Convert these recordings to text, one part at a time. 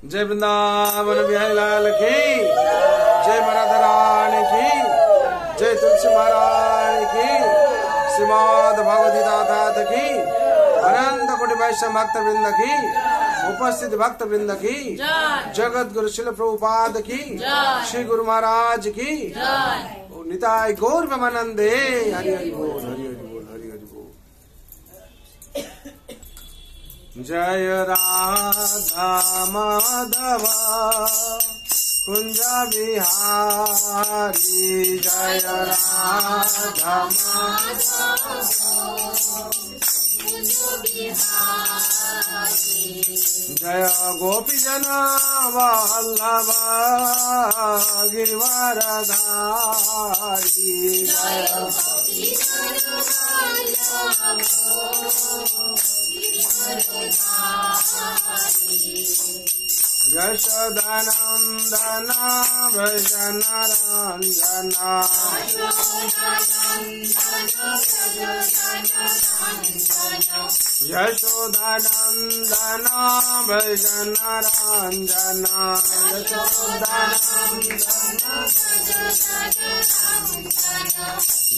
जय वृंदावन बिहारी लाल की जय, राधा रानी की जय, तुलसी महारानी की, श्रीमद् भगवती दाता की, अनंत कोटि वैष्णव भक्त वृंद की, उपस्थित भक्त वृंद की, जगत गुरु शिल प्रभुपाद की, श्री गुरु महाराज की निताय गौर प्रेमानंदे। हरि हरि बोल, हरि हरि बोल, हरि हरि बोल। जय राधा माधव कुंज बिहारी, जय राधा माधव जय गोपी जना वल्लभ गिरिवरधारी, जय यशोदानंदन भजन रंजना, यशोदानंदन भजन रंजना,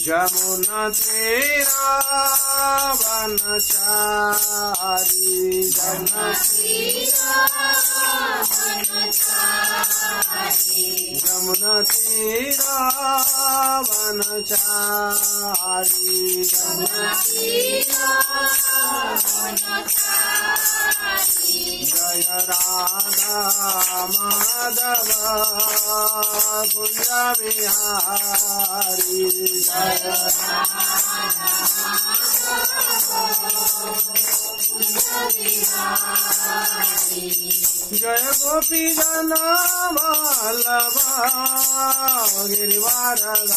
यमुना तीरा वनचारी, यमुना तीरा वनचारी, जय राधा माधव कुंज बिहारी, जय जय गोपी जन वल्लभ गिरिवरधारी,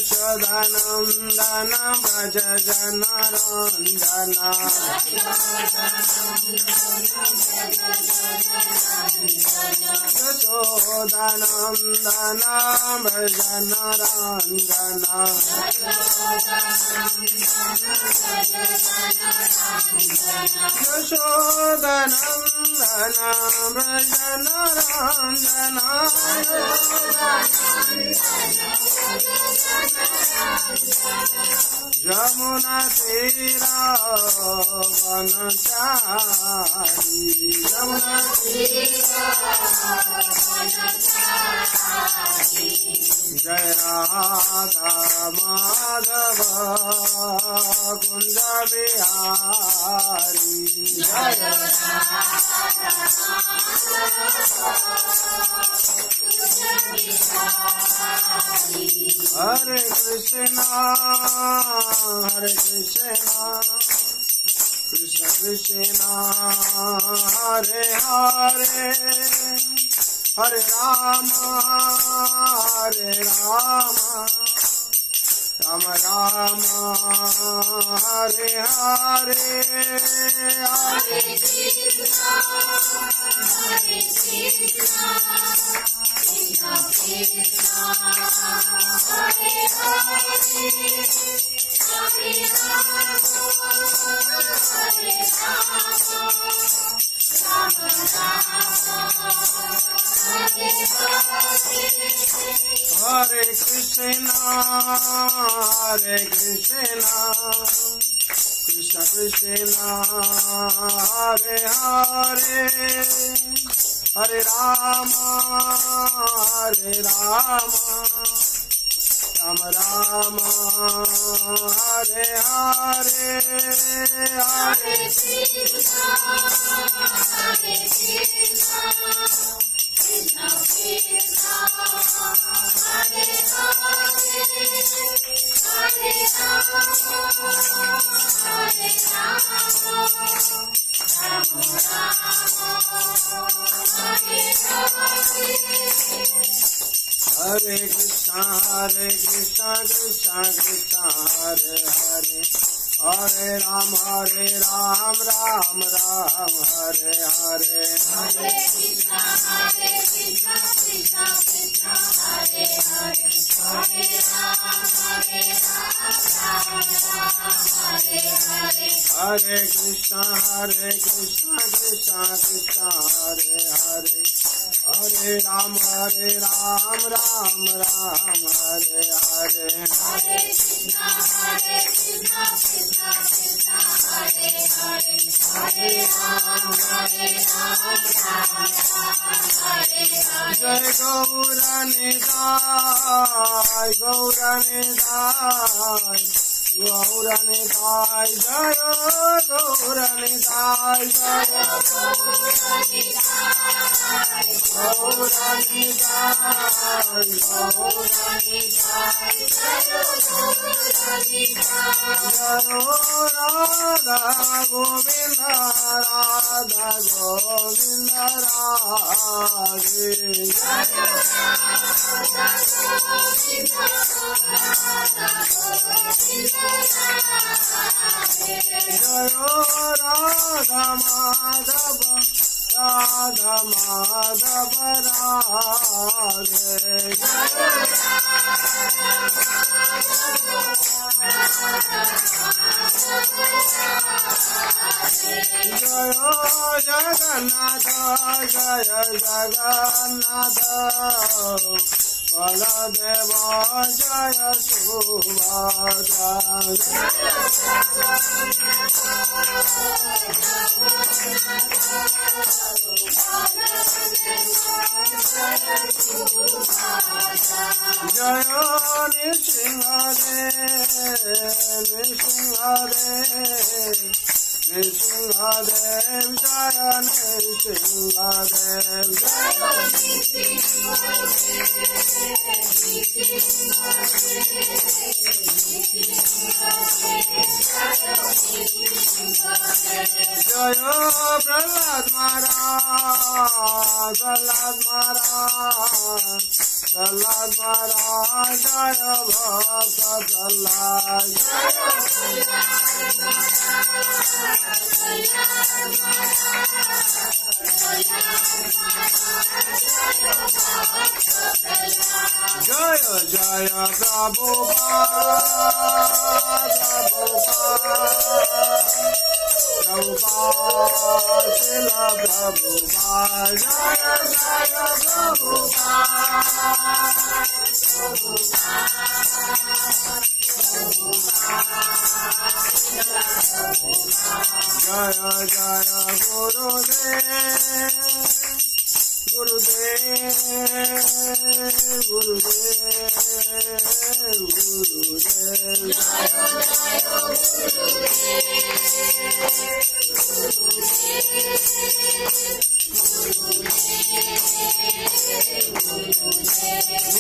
यशोदानंदन व्रज जन रंजना, यशोदानंदन भजन रंजना, यशोदानंदन भजन रंजना, यमुना तीरा वनचारी, यमुना जय राधा माधव कुंज बिहारी, जय हरे कृष्णा कृष्ण कृष्णा हरे हरे, हरे राम राम राम हरे हरे, हरे कृष्णा हरे हरे, हरे हरे कृष्णा कृष्ण कृष्णा हरे हरे, हरे राम राम राम हरे हरे, हरे कृष्णा कृष्ण कृष्ण हरे हरे, हरे राम हरे कृष्णा कृष्ण कृष्ण हरे हरे, हरे राम राम राम हरे हरे, हरे Krishna Krishna Krishna Hare Hare, Hare Krishna Krishna Krishna Hare Hare Hare Ram Ram Ram Hare Hare Hare Krishna Krishna Krishna Hare Hare Hare Ram Ram Ram Hare Hare Jai Gauranitai Gauranitai Gauranitai Jaya Gauranitai Jaya Gauranitai Jaya Radha Govinda Radha Govinda Radhe Jaya Radha Madhava Radha Madhava Radhe Jaya Jagannatha Jaya Jagannatha Baladeva Jaya Subhadra Jaya Nishingadev Nishingadev Nishingadev Jaya Nishingadev Jaya Prahlad Maharaj Prahlad Maharaj Prahlad Maharaj Jaya Bhakta Prahlad Jaya Jaya Prabhupada Prabhupada Srila Prabhupada Jaya Jaya Jaya Jaya Gurudev Gurudev Gurudev Gurudev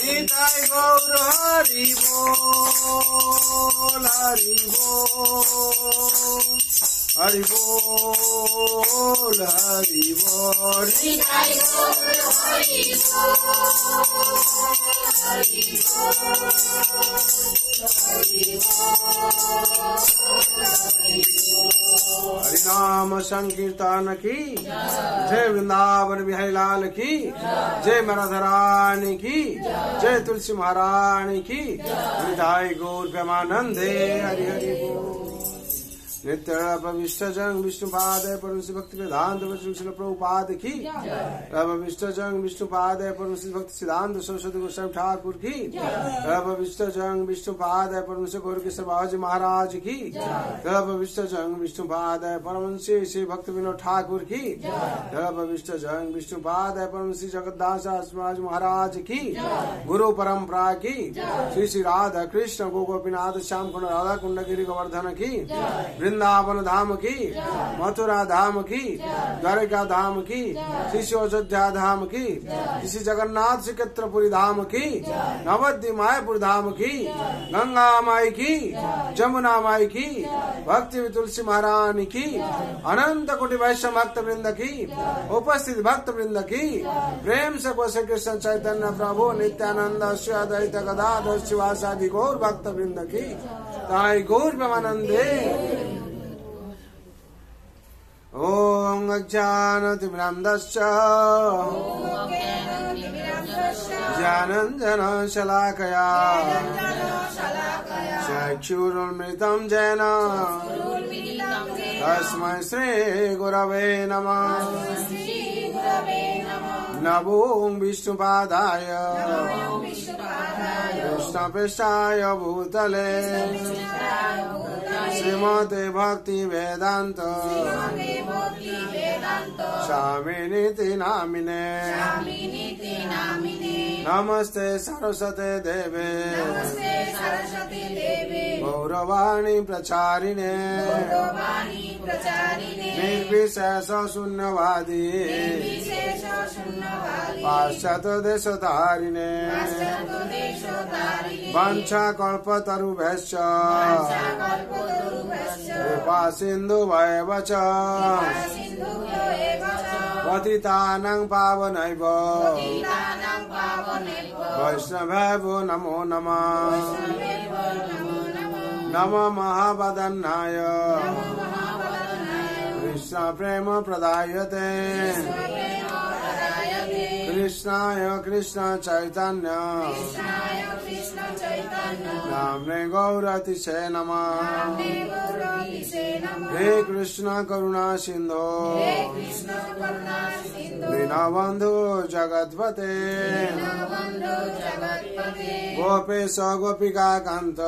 Nitai Gaur Hari Bol Hari Bol Hari Bol Hari Bol Nitai Gaur Hari Bol Hari Hari Naam Sankirtan ki Jai Vrindavan Bihari Lal ki Jai Maradharani ki Jai Tulsi Maharani ki Nitai Gaur Premanande Hari Hari Bol Nitya Vishnupada Paramsi Bhakti Vedanta Vajrusila Prabhupada ki Vishtajang Vishnupada Paramsi Bhakti Siddhanta Saraswati Goswami Thakur ki Vishtajang Vishnupada Paramsi Gauraki Sarvaji Maharaj ki Vishtajang Vishnupada Paramsi Sri Bhakti Vinod Thakur ki Vishtajang Vishnupada Paramsi Jagadasa Sraj Maharaj ki Guru Parampara ki Sri Sri Radha Krishna Gopinath Shyam Kunda Radha Kunda Giri Govardhana ki Vrindavan धाम की मथुरा धाम की द्वारिका धाम की श्री अयोध्या धाम की श्री जगन्नाथ श्रीक्षेत्रपुरी धाम की नवद्वीप मायापुर धाम की गंगा माई की जमुना माई की भक्ति तुलसी महारानी की अनंत कोटि वैष्णव भक्त वृंद की उपस्थित भक्त वृंद की प्रेम से श्री कृष्ण चैतन्य प्रभु नित्यानंद श्री अद्वैत गदाधर शिवासादि गौर भक्त वृंद की ताई गौर प्रेमानंदे ओम अज्ञानतिमिरान्धस्य ज्ञानाञ्जनशलाकया चक्षुरुन्मिलितं येन तस्मै श्री गुरवे नमः नमो विष्णुपादाय कृष्णपृष्ठाय भूतले श्रीमते भक्ति वेदांत स्वामिनीति नामिने नमस्ते सरस्वते देवे गौरवाणी प्रचारिणे निर्विशेष शून्यवादी पाश्चात्य देशधारिणे वंशाकल्पतरुभ्यश्च कृपा सिन्धुभ्येव च पतितानां पावनैभ्यो वैष्णवेभ्यो नमो नमः नमो महावदन्नाय कृष्ण प्रेम प्रदायते कृष्णाय कृष्ण चैतन्य नाम्ने गौरतिशे नमः हे कृष्ण करुणा सिंधो दीनबन्धु जगत्पते गोपेश गोपिका कांत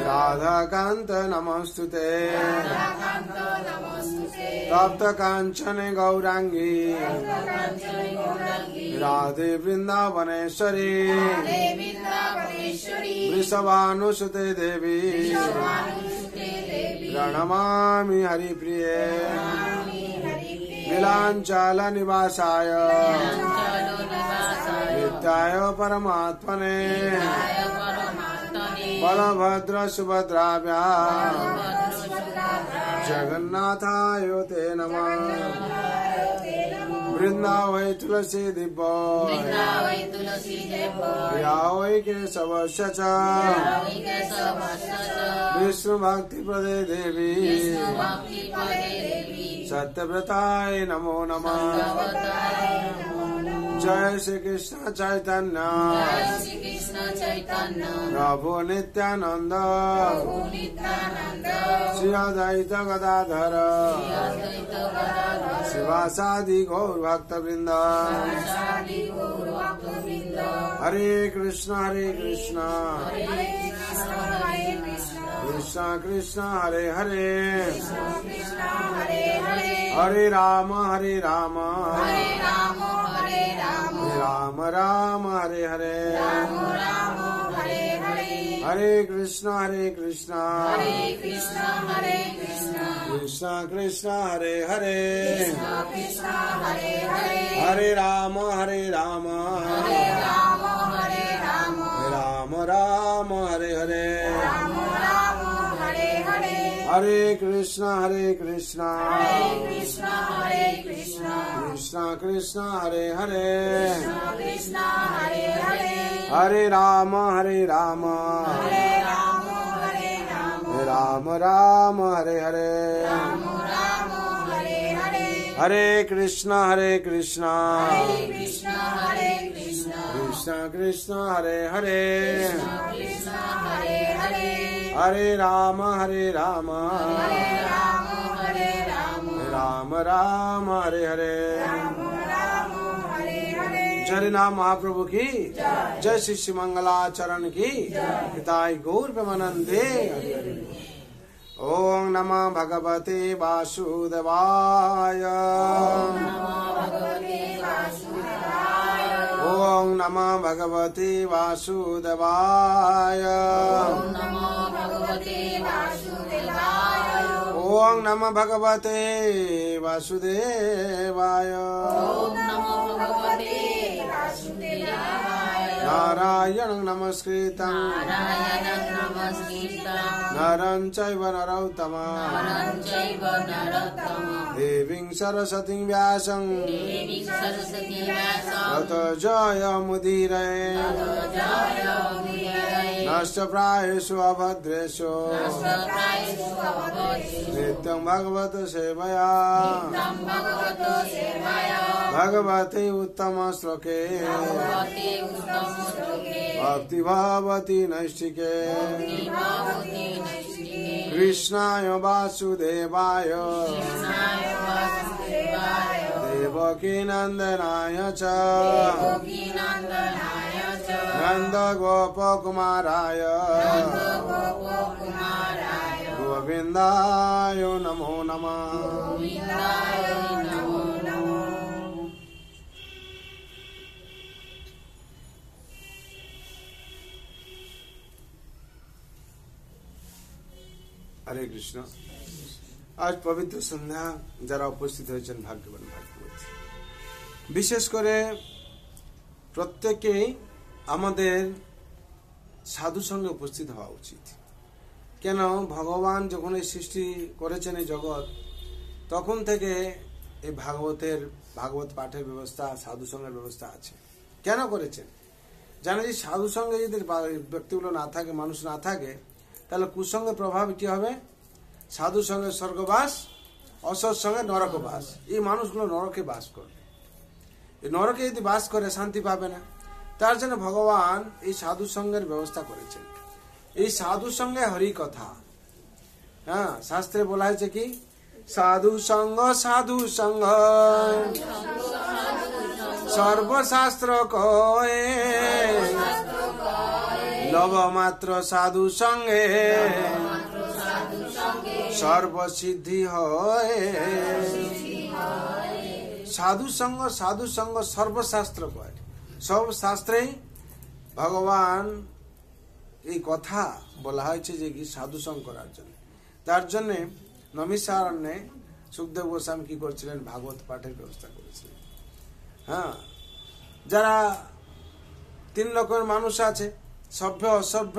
राधा कांत नमस्तुते तप्त कांचन गौरांगी राधे वृंदावनेश्वरी वृषभानुसुते देवी प्रणमामि हरिप्रिये नीलांचल निवासाय नित्याय परमात्मने बलभद्र सुभद्राभ्यां जगन्नाथाय ते नमः वृंदावै तुलसी दिव्य प्रियावै केशवस्य च विष्णु भक्ति प्रदे देवी सत्यव्रताय नमो नमः जय श्री कृष्ण चैतन्य प्रभु नित्यानंद श्री अद्वैत गदाधर शिवासादि गौर भक्त वृंद हरे कृष्ण कृष्ण कृष्ण हरे हरे हरे राम राम राम हरे हरे हरे कृष्ण कृष्ण कृष्ण हरे हरे हरे राम राम राम हरे हरे हरे कृष्ण कृष्ण कृष्ण हरे हरे हरे राम राम राम हरे हरे हरे कृष्ण कृष्ण कृष्ण हरे हरे हरे राम राम राम हरे हरे जय नाम महाप्रभु की जय श्री मंगलाचरण की पिताई गौर प्रेमानंदे ओम नमः भगवते वासुदेवाय ओम नमः भगवते वासुदेवाय ओम नमः भगवते वासुदेवाय नारायण नमस्कृतं नरं चैव नरोत्तमं देवीं सरस्वतीं व्यासं ततो जयमुदीरये नष्टप्रायेषु अभद्रेषु नित्यं भगवत सेवया भगवते उत्तम श्लोके भक्ति भावती नैष्टिके भक्तिभावती नैष्टिके कृष्णाय वासुदेवाय कृष्णाय वासुदेवाय देवकी नंदनाय च गोपीनन्दनाय च नंद गोपकुमाराय नन्दगोपकुमाराय गोविंदाय नमो नमः। गोविन्दाय नमो नमः। हरे कृष्ण। आज पवित्र सन्ध्या যারা উপস্থিত হয়েছেন ভাগ্যবান ভাগ্যবতী। বিশেষ করে প্রত্যেকেই আমাদের সাধু সঙ্গে উপস্থিত হওয়া উচিত। কেন ভগবান যখন এই সৃষ্টি করেছেন এই জগৎ, তখন থেকে এই ভাগবত পাঠের ব্যবস্থা, সাধু সঙ্গের ব্যবস্থা আছে। কেন করেছেন? জানে যে সাধু সঙ্গে যদি ব্যক্তিগুলো না থাকে, মানুষ না থাকে, তাহলে কুসঙ্গের প্রভাব কি হবে? সাধু সঙ্গে স্বর্গবাস, অসৎ সঙ্গে নরকবাস। এই মানুষগুলো নরকে বাস করবে। এই নরকে যদি বাস করে শান্তি পাবে না। তার জন্য ভগবান এই সাধু সঙ্গের ব্যবস্থা করেছেন। এই সাধু সঙ্গে হরি কথা। হ্যাঁ, শাস্ত্রে বলা হয়েছে কি? সাধু সঙ্গ সর্বশাস্ত্র কয়ে লব মাত্র সাধু সঙ্গে সর্বসিদ্ধি হয়। সাধু সঙ্গ সর্বশাস্ত্র কয়। সব শাস্ত্রেই ভগবান এই কথা বলা হয়েছে যে কি সাধু সঙ্গ করার জন্য। তার জন্য নমিসারণ্যে সুখদেব গোস্বামী কি করছিলেন? ভাগবত পাঠের ব্যবস্থা করেছিলেন। হ্যাঁ, যারা 3 রকমের মানুষ আছে, সভ্য, অসভ্য,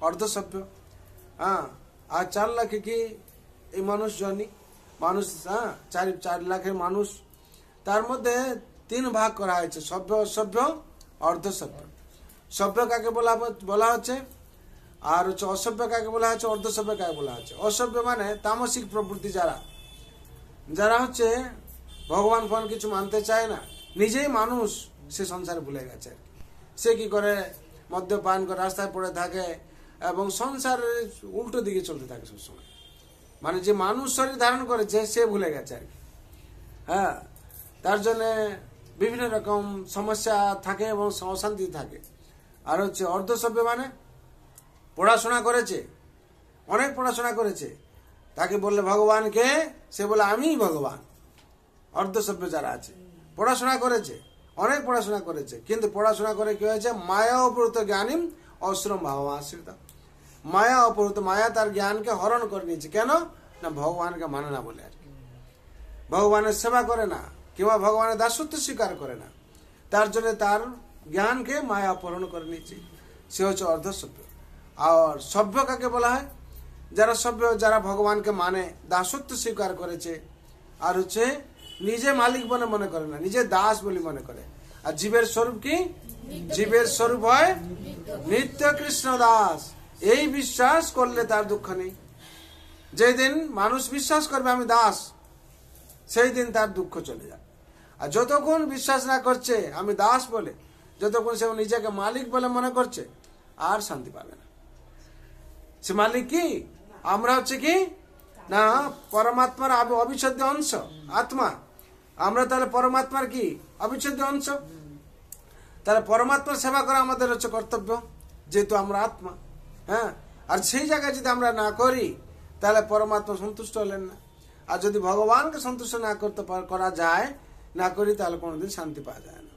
অর্ধসভ্য। হ্যাঁ, আর 4 লাখে কি এই মানুষ, হ্যাঁ, 4 লাখের মানুষ। তার মধ্যে 3 ভাগ করা হয়েছে, সভ্য, অসভ্য, অর্ধসভ্য। সভ্য কাকে বলা হচ্ছে, আর হচ্ছে অসভ্য কাকে বলা হচ্ছে, অর্ধসভ্য কাকে বলা হচ্ছে। অসভ্য মানে তামসিক প্রবৃত্তি, যারা হচ্ছে ভগবান ফন কিছু মানতে চায় না, নিজেই মানুষ, সে সংসারে ভুলে গেছে। সে কি করে? মদ্যপান করে রাস্তায় পড়ে থাকে এবং সংসারের উল্টো দিকে চলতে থাকে সবসময়। মানে যে মানুষ শরীর ধারণ করেছে সে ভুলে গেছে আর কি। হ্যাঁ, তার জন্য বিভিন্ন রকম সমস্যা থাকে এবং অশান্তি থাকে। আর হচ্ছে অর্ধসভ্য মানে পড়াশোনা করেছে, অনেক পড়াশোনা করেছে, তাকে বললে ভগবানকে, সে বলে আমি ভগবান। অর্ধসভ্য যারা আছে, পড়াশোনা করেছে, অনেক পড়াশোনা করেছে, কিন্তু পড়াশোনা করে কি হয়েছে? মায়া অপহৃত জ্ঞানীম অশ্রম ভাবাশ্রিত। মায়া অপহৃত, মায়া তার জ্ঞানকে হরণ করে নিয়েছে। কেন না? ভগবানকে মানে না বলে আর কি। ভগবানের সেবা করে না, কিংবা ভগবানের দাসত্ব স্বীকার করে না। তার জন্য তার জ্ঞানকে মায়া অপহরণ করে নিয়েছে। সে হচ্ছে অর্ধসভ্য। আর সভ্য কাকে বলা হয়? যারা সভ্য, যারা ভগবানকে মানে, দাসত্ব স্বীকার করেছে, আর হচ্ছে নিজে মালিক বলে মনে করে না, নিজে দাস বলে মনে করে। আর জীবের স্বরূপ কি? জীবের স্বরূপ হয় নিত্য কৃষ্ণ দাস। এই বিশ্বাস করলে তার দুঃখ নেই। যেদিন মানুষ বিশ্বাস করবে আমি দাস, সেই দিন তার দুঃখ চলে যায়। আর যতক্ষণ বিশ্বাস না করছে আমি দাস বলে, যতক্ষণ সে নিজেকে মালিক বলে মনে করছে, আর শান্তি পাবে না। সে মালিক কি? আমরা হচ্ছে কি না পরমাত্মার অবিচ্ছেদ্য অংশ, আত্মা। আমরা তাহলে পরমাত্মার কি? অবিচ্ছেদ্য অংশ। তাহলে পরমাত্মার সেবা করা আমাদের হচ্ছে কর্তব্য, যেহেতু আমরা আত্মা। হ্যাঁ, আর সেই জায়গায় যদি আমরা না করি, তাহলে পরমাত্মা সন্তুষ্ট হলেন না। আর যদি ভগবানকে সন্তুষ্ট না করতে করা যায়, না করি, তাহলে কোনোদিন শান্তি পাওয়া যায় না।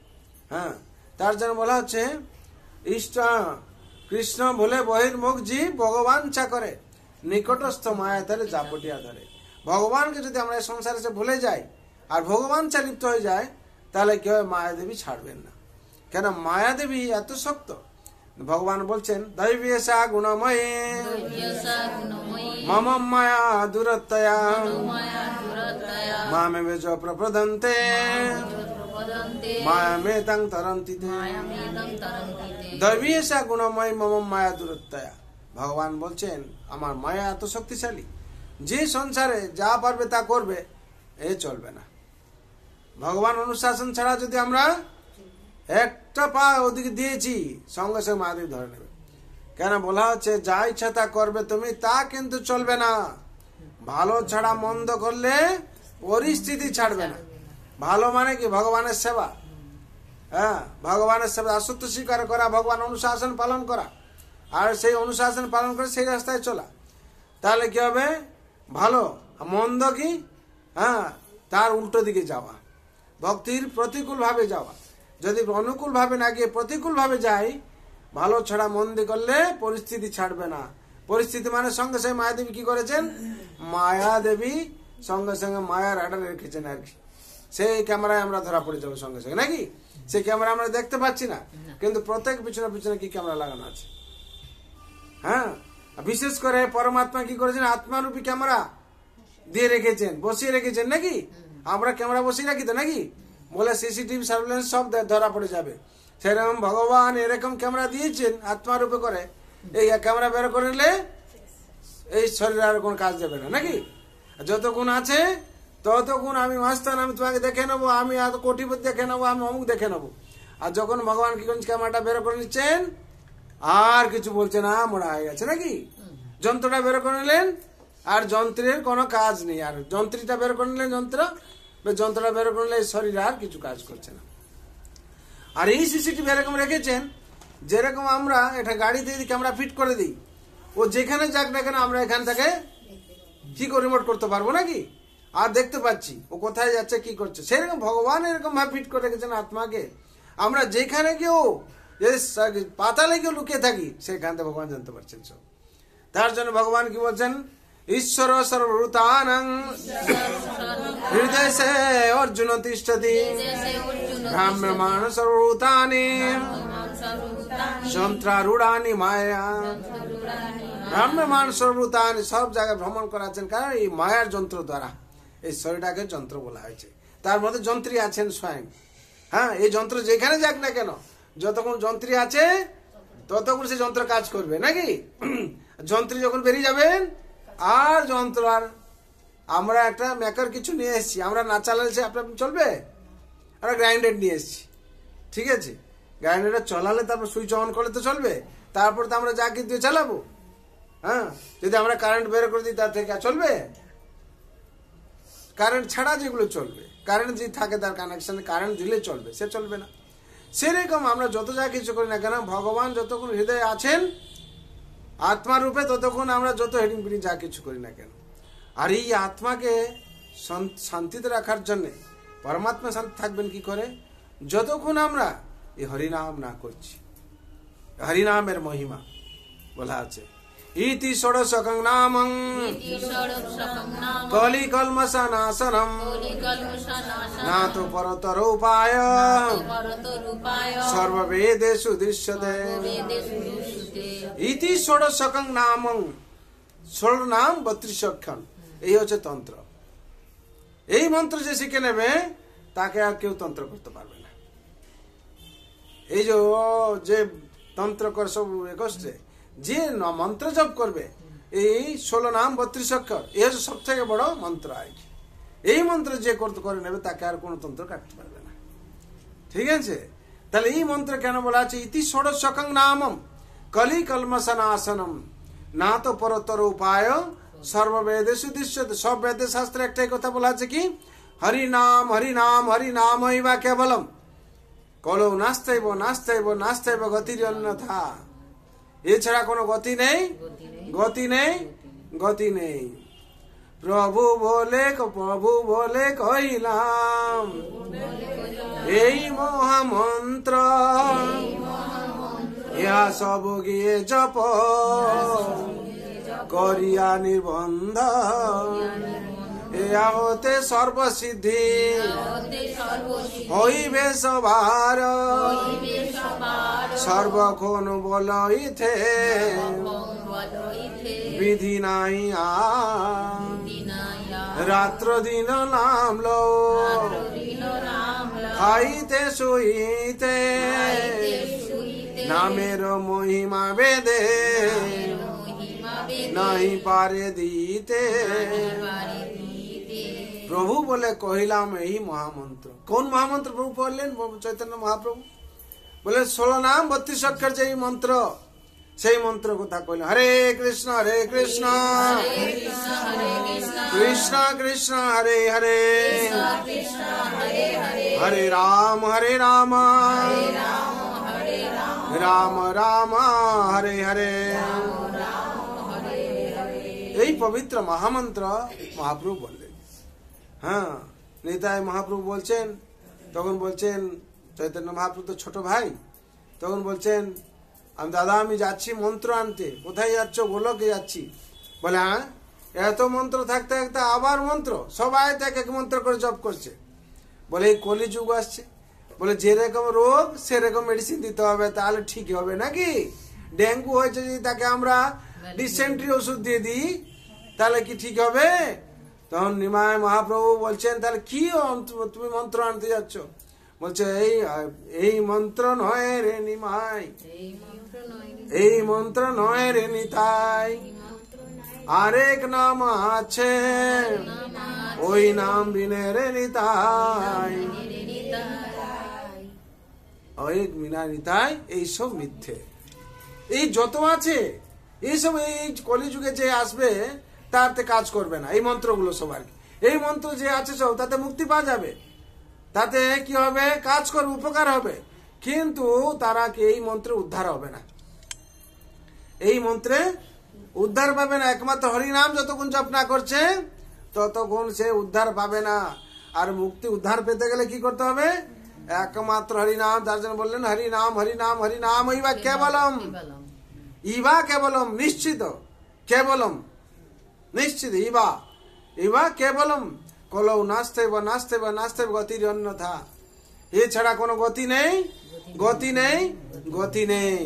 হ্যাঁ, তার জন্য বলা হচ্ছে ইষ্ট কৃষ্ণ ভুলে বহির্মুখ জীব ভগবান চা করে নিকটস্থ মায়া ধরে জাপটিয়া ধরে। ভগবানকে যদি আমরা সংসারে সে ভুলে যাই আর ভগবান চা লিপ্ত হয়ে যায়, তাহলে কি হয়? মায়াদেবী ছাড়বেন না। কেন? মায়াদেবী এত শক্ত। ভগবান বলছেন দৈবীয়সা গুণময়ী মম মায়া দুরত্তয়া মামে বেজ প্রপদন্তে মায়ামেতাং তরন্তি। দৈবীয়সা গুণময়ী মম মায়া দুরত্তয়া। ভগবান বলছেন আমার মায়া এত শক্তিশালী, যে সংসারে যা পারবে তা করবে, এ চলবে না। ভগবান অনুশাসন ছাড়া যদি আমরা একটা পা ওদিকে দিয়েছি, সঙ্গে সঙ্গে মহাদেব ধরে নেবে। কেন বলা হচ্ছে যা ইচ্ছা তা করবে তুমি, তা কিন্তু চলবে না। ভালো ছাড়া মন্দ করলে পরিস্থিতি ছাড়বে না। ভালো মানে কি? ভগবানের সেবা। হ্যাঁ, ভগবানের সেবা, আসত্য স্বীকার করা, ভগবান অনুশাসন পালন করা, আর সেই অনুশাসন পালন করে সেই রাস্তায় চলা। তাহলে কি হবে? ভালো। মন্দ কি? হ্যাঁ, তার উল্টো দিকে যাওয়া, ভক্তির প্রতিকূল ভাবে যাওয়া। যদি অনুকূল ভাবে না গিয়ে প্রতিকূল ভাবে যাই, ভালো ছাড়া মন্দ করলে পরিস্থিতি ছাড়বে না। পরিস্থিতি মানে সঙ্গে সঙ্গে মায়াদেবী কি করেছেন? মায়াদেবী সঙ্গে সঙ্গে মায়ার আড়ালে রেখেছেন আর কি। সেই ক্যামেরায় আমরা ধরা পড়ে যাবো সঙ্গে সঙ্গে, নাকি? সেই ক্যামেরা আমরা দেখতে পাচ্ছি না, কিন্তু প্রত্যেক পিছনে পিছনে কি ক্যামেরা লাগানো আছে। হ্যাঁ, বিশেষ করে পরমাত্মা কি করেছেন? আত্মারূপী ক্যামেরা দিয়ে রেখেছেন, বসিয়ে রেখেছেন, নাকি? আমরা ক্যামেরা বসিয়ে রাখি তো, নাকি? বলে সিসিটিভি সার্ভেলেন্স সব ধরা পড়ে যাবে। সেরকম ভগবান এরকম ক্যামেরা দিয়েছেন আত্মারূপে করে। এই ক্যামেরা বের করে নিলে এই শরীর আর কোন কাজ দেবে না, নাকি? যতক্ষণ আছে ততক্ষণ আমি মাস্তান, আমি তোমাকে দেখে নেবো, আমি এত কোটিপতি দেখে নেবো, আমি অমুক দেখে নেবো। আর যখন ভগবান কি করছেন? ক্যামেরাটা বের করে নিচ্ছেন, আর কিছু বলছে না, মোড়া হয়ে গেছে, নাকি? যন্ত্রটা বের করে নিলেন, আর যন্ত্রের কোনো কাজ নেই। আর যন্ত্রটা বের করে নিলেন, যন্ত্রটা বের করে নিলে শরীর আর কিছু কাজ করছে না। আর এই সিসিটিভি এরকম রেখেছেন, যেরকম আমরা এটা গাড়িতে যদি ক্যামেরা ফিট করে দিই, ও যেখানে যাক না কেন আমরা এখান থেকে কি করে রিমোট করতে পারবো, নাকি? আর দেখতে পাচ্ছি ও কোথায় যাচ্ছে, কি করছে। সেরকম ভগবান এরকম ভাবে ফিট করে রেখেছেন আত্মাকে। আমরা যেখানে গিয়েও যদি পাতালে গিয়ে লুকিয়ে থাকি, সেখান থেকে ভগবান জানতে পারছেন সব। তার জন্য ভগবান কি বলছেন? ঈশ্বর সর্বভূতানাং হৃদয়ে অর্জুন তিষ্ঠতি ব্রাহ্মণ সর্বভূতানি যন্ত্রারূঢ়ানি মায়া। ব্রাহ্মণ সর্বভূতানি, সব জায়গায় ভ্রমণ করাচ্ছেন, কারণ এই মায়ার যন্ত্র দ্বারা এই শরীরটাকে যন্ত্র বলা হয়েছে। তার মধ্যে যন্ত্রী আছেন স্বয়ং। হ্যাঁ, এই যন্ত্র যেখানে যাক না কেন, যতক্ষণ যন্ত্রী আছে ততক্ষণ সে যন্ত্র কাজ করবে, নাকি? যন্ত্রী যখন বেরিয়ে যাবেন, আর যন্ত্র আর আমরা একটা মেকার কিছু নিয়ে এসেছি, আমরা না চালালে আপনার চলবে? আমরা গ্রাইন্ডার নিয়ে এসেছি, ঠিক আছে? গ্রাইন্ডারটা চলালে তারপর সুইচ অন করলে তো চলবে, তারপর তো আমরা যা কিন্তু চালাবো। হ্যাঁ, যদি আমরা কারেন্ট বের করে দিই, তার থেকে চলবে? কারেন্ট ছাড়া যেগুলো চলবে, কারেন্ট যদি থাকে তার কানেকশনে কারেন্ট দিলে চলবে, সে চলবে না। সেরকম আমরা যত যা কিছু করি না কেন, ভগবান যতক্ষণ হৃদয়ে আছেন আত্মার রূপে, ততক্ষণ আমরা যত হেডিং পিডিং যা কিছু করি না কেন। আর এই আত্মাকে শান্তিতে রাখার জন্য পরমাত্মা শান্তি থাকবেন কি করে? যতক্ষণ আমরা এই হরিনাম না করছি। হরিনামের মহিমা বলা আছে, ইতি ষোড়শকং নামং কলি কলমশনাশনম না তো পরতর উপায় সর্ববেদেষু দৃশ্যতে। ইতি ষোড়শকং নামং, 16 নাম 32 অক্ষর, এই হচ্ছে তন্ত্র। এই মন্ত্র যে শিখে নেবে তাকে আর কেউ তন্ত্র করতে পারবে না। এই যে তন্ত্র করে সব করছে, যে মন্ত্র জপ করবে, এই 16 নাম 32 অক্ষর, এই হচ্ছে সব থেকে বড় মন্ত্র। এই মন্ত্র যে করে নেবে তাকে আর কোন তন্ত্র কাটতে পারবে না, ঠিক আছে? তাহলে এই মন্ত্র কেন বলা আছে? ইতি ষোড়শকং নামম কলি কলমশনাশনম না তো পরতর উপায় সর্ববেদেষু দৃশ্যতে। সব বেদে শাস্ত্রে একটাই কথা বলা আছে কি? হরিনাম হরিনাম হরিনাম হইবা কেবলম কলৌ নাস্তাইব নাস্তাইব নাস্তাইব গতির অন্যথা। এছাড়া কোনো গতি নেই, গতি নেই, গতি নেই। প্রভু বলে কইলাম এই মহামন্ত্র, ইহা সব গিয়ে জপ করিয়া নির্বন্ধ, ইহা হতে সর্বসিদ্ধি হইবে সবার, সর্বক্ষণ বলইতে বিধি নাই রাত্র দিন নাম লো খাইতে শুইতে নামের মহিমা বেদে নাই পারে দিতে। প্রভু বলে কহিলাম এই মহামন্ত্র। কোন মহামন্ত্র প্রভু পড়লেন? চৈতন্য মহাপ্রভু। বলে 16 নাম 32 অক্ষর যে মন্ত্র, সেই মন্ত্র কথা কইল। হরে কৃষ্ণ কৃষ্ণ কৃষ্ণ হরে হরে, হরে রাম রাম রাম হরে হরে। এই পবিত্র মহামন্ত্র মহাপ্রভু বললেন। হ্যাঁ, নিতাই মহাপ্রভু বলছেন, তখন বলছেন চৈতন্য মহাপ্রভু তো ছোট ভাই, তখন বলছেন দাদা আমি যাচ্ছি মন্ত্র আনতে। কোথায় যাচ্ছ? গোলকে যাচ্ছি। বলে হ্যাঁ, এত মন্ত্র থাকতে থাকতে আবার মন্ত্র, সবাই তো এক এক মন্ত্র করে জপ করছে। বলে এই কলিযুগ আসছে, বলে যেরকম রোগ সেরকম মেডিসিন দিতে হবে, তাহলে ঠিক হবে নাকি? ডেঙ্গু হয়েছে যদি তাকে আমরা ডিসেন্ট্রি ওষুধ দিয়ে দিই তাহলে কি ঠিক হবে? তখন নিমাই মহাপ্রভু বলছেন তাহলে কি তুমি মন্ত্র আনতে যাচ্ছ? বলছে এই মন্ত্র নয় রে নিমাই, এই মন্ত্র নয় রে নিতাই, আরেক নাম আছে ওই নাম বিনে রে নিতাই, ওই বিনা নিতাই। এইসব মিথ্যে, এই যত আছে এইসব এই কলিযুগে যে আসবে তাতে কাজ করবে না এই মন্ত্রগুলো সবার। এই মন্ত্র যে আছে সব তাতে মুক্তি পাওয়া যাবে, তাতে কি হবে? কাজ করবে, উপকার হবে, কিন্তু তারা কি এই মন্ত্রে উদ্ধার হবে না। এই মন্ত্রে উদ্ধার পাবে না। একমাত্র হরিনাম যতক্ষণ জপ না করছে ততক্ষণ সে উদ্ধার পাবে না। আর মুক্তি উদ্ধার পেতে গেলে কি করতে হবে? একমাত্র হরিনাম। যার জন্য বললেন হরিনাম হরিনাম হরিনাম ইবা কেবলম, ইবা কেবলম, নিশ্চিত কেবলম, নিশ্চিত ইবা ইবা কেবলম, কলৌ নাস্তে বা নাস্তে বা নাস্তে গতির অন্যথা। এছাড়া কোনো গতি নেই, গতি নেই, গতি নেই।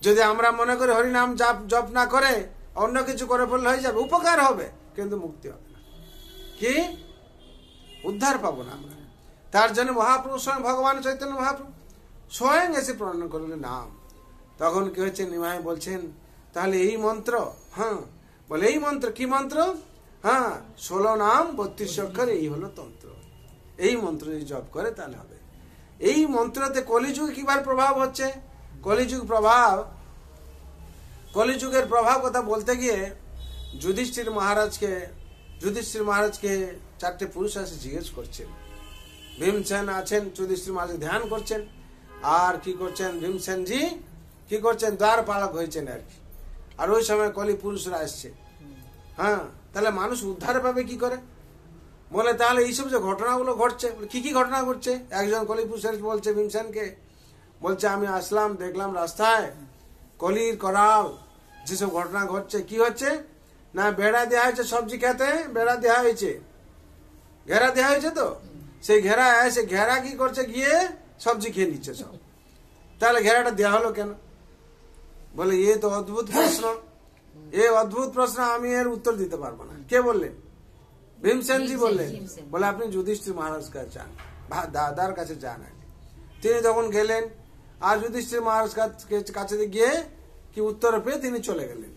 যদি আমরা মনে করি হরিনাম জপ না করে অন্য কিছু করে ফেললে হয়ে যাবে, উপকার হবে, কিন্তু মুক্তি হবে না, কি উদ্ধার পাবো না আমরা। তার জন্য মহাপ্রভু স্বয়ং ভগবান চৈতন্য মহাপ্রভু স্বয়ং এসে প্রণয়ন করলেন নাম। তখন কি হয়েছে? নিমাই বলছেন তাহলে এই মন্ত্র, হ্যাঁ বলে এই মন্ত্র কি মন্ত্র? হ্যাঁ 16 নাম 32 অক্ষর, এই হলো তন্ত্র। এই মন্ত্র যদি জপ করে তাহলে হবে। এই মন্ত্রতে কলিযুগে কিভাবে প্রভাব হচ্ছে? কলিযুগ প্রভাব, কলিযুগের প্রভাব কথা বলতে গিয়ে যুধিষ্ঠির মহারাজকে 4টে পুরুষ এসে জিজ্ঞেস করছেন। ভীমসেন আছেন, যুধিষ্ঠির মহারাজ ধ্যান করছেন, আর কি করছেন ভীমসেন জি কি করছেন? দ্বার পালক হয়েছেন আর কি। আর ওই সময় কলি পুরুষরা আসছে। হ্যাঁ, তাহলে মানুষ উদ্ধার পাবে কি করে? বলে তাহলে এইসব যে ঘটনাগুলো ঘটছে, কি কি ঘটনা ঘটছে? একজন কলি পুরুষ বলছে ভীমসেনকে, বলছে আমি আসলাম, দেখলাম রাস্তায় কলির করাল যেসব ঘটনা ঘটছে। কি হচ্ছে না, বেড়া দেওয়া হয়েছে সবজি খেতে, বেড়া দেওয়া হয়েছে, ঘেরা দেওয়া হয়েছে, তো সেই ঘেরা কি করছে? গিয়ে সবজি খেয়ে নিচ্ছে সব। তাহলে ঘেরাটা দেওয়া হলো কেন? বলে এ তো অদ্ভুত প্রশ্ন, এই অদ্ভুত প্রশ্ন আমি এর উত্তর দিতে পারবো না। কে বললেন? ভীমসেনজি বললেন। বলে আপনি যুধিষ্ঠির মহারাজ কাছে যান, দাদার কাছে যান। তিনি তখন গেলেন, আর যুধিষ্ঠির মহারাজ কাছে গিয়ে কি উত্তর পেয়ে তিনি চলে গেলেন।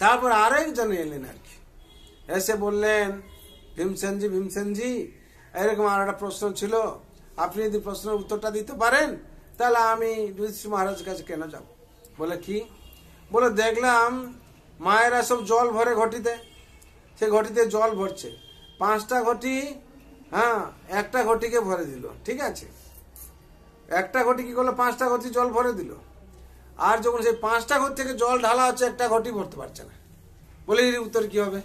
তারপর আরেকজন এলেন আর কি, এসে বললেন ভীমসেনজি এরকম আর একটা প্রশ্ন ছিল, আপনি যদি প্রশ্নের উত্তরটা দিতে পারেন তাহলে আমি যুধিষ্ঠির মহারাজের কাছে কেন যাব? বলে কি? বলে দেখলাম মায়েরা সব জল ভরে ঘটিতে, সে ঘটিতে জল ভরছে, 5টা ঘটি, হ্যাঁ একটা ঘটিকে ভরে দিল, ঠিক আছে, একটা ঘটি কি করলো? 5টা ঘটি জল ভরে দিল। আর যখন সেই 5টা ঘটি থেকে জল ঢালা হচ্ছে, একটা ঘটি ভরতে পারছে না। বলে এর উত্তর কি হবে?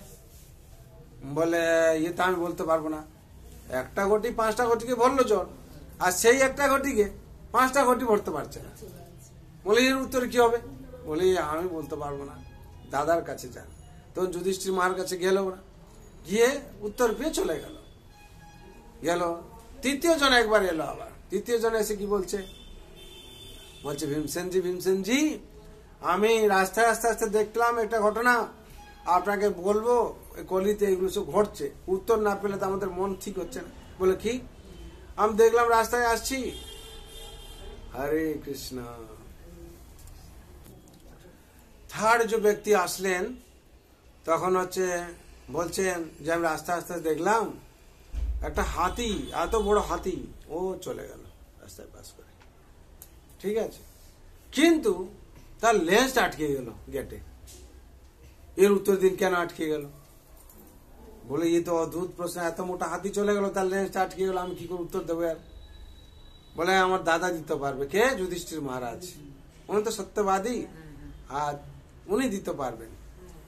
বলে ইয়ে তো আমি বলতে পারবো না। একটা ঘটি 5টা ঘটিকে ভরলো জল, আর সেই একটা ঘটিকে 5টা ঘটি ভরতে পারছে না। বলে এর উত্তর কি হবে? বলে আমি বলতে পারবো না, দাদার কাছে যান। তখন যুধিষ্ঠির মার কাছে গেল, ওরা গিয়ে উত্তর পেয়ে চলে গেল। 3য় জন একবার এলো, আবার 3য় জন এসে কি বলছে? বলছে ভীমসেনজি আমি রাস্তায় আস্তে আস্তে দেখলাম একটা ঘটনা, আপনাকে বলবো, কলিতে এগুলো সব ঘটছে, উত্তর না পেলে তো আমাদের মন ঠিক হচ্ছে না। বলে কি? আমি দেখলাম রাস্তায় আসছি। হরে কৃষ্ণ। থার্ড যে ব্যক্তি আসলেন তখন বলছেন যে আমি রাস্তা আস্তে দেখলাম একটা হাতি, এত বড় হাতি, ও চলে গেল। রাস্তায় পাস করে, ঠিক আছে। কিন্তু তার লেন্সটা আটকে গেল গেটে। এর উত্তর দিন কেন আটকে গেল? বলে ये তো অদ্ভুত প্রশ্ন, এত মোটা হাতি চলে গেল, তার লেন্সটা আটকে গেল, আমি কি করে উত্তর দেবো? আর বলে আমার দাদা দিতে পারবে। কে? যুধিষ্ঠির মহারাজ, উনি তো সত্যবাদী, আর উনি দিতে পারবেন।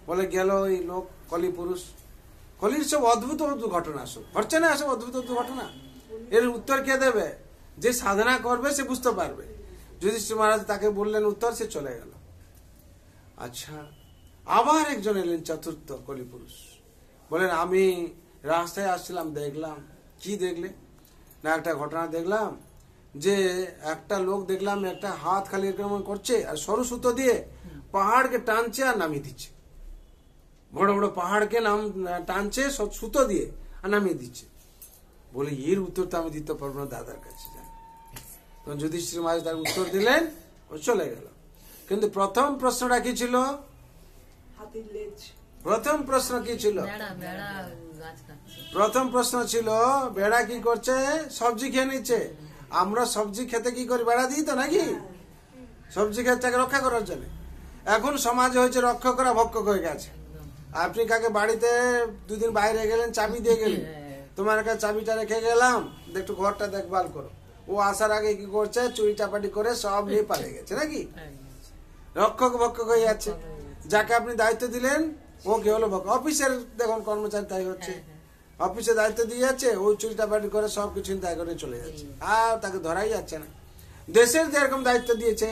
বলে গেল ওই লোক, কলি পুরুষ, কলির সব অদ্ভুত অদ্ভুত ঘটনা, সব হচ্ছে না, সব অদ্ভুত অদ্ভুত ঘটনা। এর উত্তর কে দেবে? যে সাধনা করবে সে বুঝতে পারবে। যুধিষ্ঠির মহারাজ তাকে বললেন উত্তর, সে চলে গেল। আচ্ছা, আবার একজন এলেন, চতুর্থ কলি পুরুষ। বলেন আমি রাস্তায় আসছিলাম, দেখলাম। কি দেখলে? না একটা ঘটনা দেখলাম, যে একটা লোক দেখলাম একটা হাত খালি এরকম করছে আর সরু সুতো দিয়ে পাহাড়কে টানছে আর নামিয়ে দিচ্ছে। বড় বড় পাহাড়কে টানছে সুতো দিয়ে আর নামিয়ে দিচ্ছে। বলে এর উত্তর তো আমি দিতে পারবো না, দাদার কাছে যান। তখন যুধিষ্ঠির মহারাজ তার উত্তর দিলেন, ও চলে গেল। কিন্তু প্রথম প্রশ্নটা কি ছিল? প্রথম প্রশ্ন কি ছিল? প্রথম প্রশ্ন ছিল বেড়া কি করছে? সবজি খেয়ে নিচ্ছে। আমরা সবজি খেতে কি করি? বেড়া দিই তো নাকি? সবজি খেতে রক্ষা করার জন্য। এখন সমাজে হয়েছে রক্ষা করা ভক্ষক হয়ে গেছে। আপনি কাকে বাড়িতে দুদিন বাইরে গেলেন, চাবি দিয়ে গেলেন, তোমার কাছে চাবিটা রেখে গেলাম, একটু ঘরটা দেখভাল করো। ও আসার আগে কি করছে? চুরি চাপাটি করে সব নিয়ে পালিয়ে গেছে নাকি? রক্ষক ভক্ষক হয়ে যাচ্ছে। যাকে আপনি দায়িত্ব দিলেন ও কি হলো ভক্ষক। অফিসের দেখুন কর্মচারী তাই হচ্ছে, অফিসে দায়িত্ব দিয়ে যাচ্ছে, ও চুরি চাপাটি করে সবকিছু চিন্তা করে চলে যাচ্ছে, আর তাকে ধরাই যাচ্ছে না। দেশের যেরকম দায়িত্ব দিয়েছে,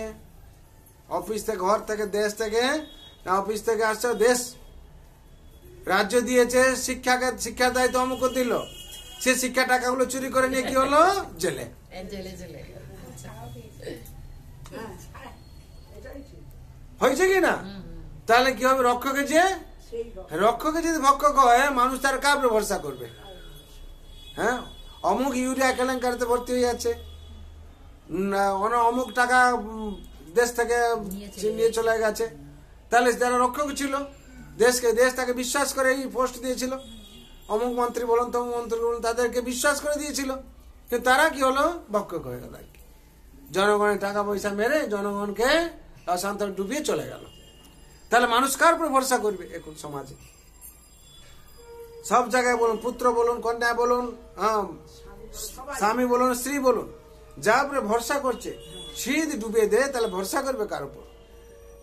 অফিস থেকে, ঘর থেকে, দেশ থেকে, অফিস থেকে আসছে দেশ, রাজ্য দিয়েছে শিক্ষার দায়িত্ব অমুক দিল, সে শিক্ষা টাকাগুলো চুরি করে নিয়ে কি হলো? জেলে। হয়েছে কি না? তাহলে কি হবে? রক্ষকে যদি ভক্ষক হয়, মানুষ তার কাপড়ে ভরসা করবে? হ্যাঁ, অমুক ইউরিয়া কেলেঙ্কারিতে ভর্তি হয়ে যাচ্ছে, অমুক টাকা দেশ থেকে নিয়ে চলে গেছে। তাহলে যারা রক্ষক ছিল, দেশ তাকে বিশ্বাস করে এই পোস্ট দিয়েছিল, অমুক মন্ত্রী বলুন, তমুক মন্ত্রী বলুন, তাদেরকে বিশ্বাস করে দিয়েছিল, কিন্তু তারা কি হলো? ভক্ষক হয়ে গেল। জনগণের টাকা পয়সা মেরে জনগণকে অশান্ত ডুবিয়ে চলে গেল। তাহলে মানুষ কার উপরে ভরসা করবে? এখন সমাজে সব জায়গায় বলুন, পুত্র বলুন, কন্যা বলুন, স্বামী বলুন, স্ত্রী বলুন, যা উপরে ভরসা করছে সে যদি ডুবিয়ে দেয়, তাহলে ভরসা করবে কার উপর?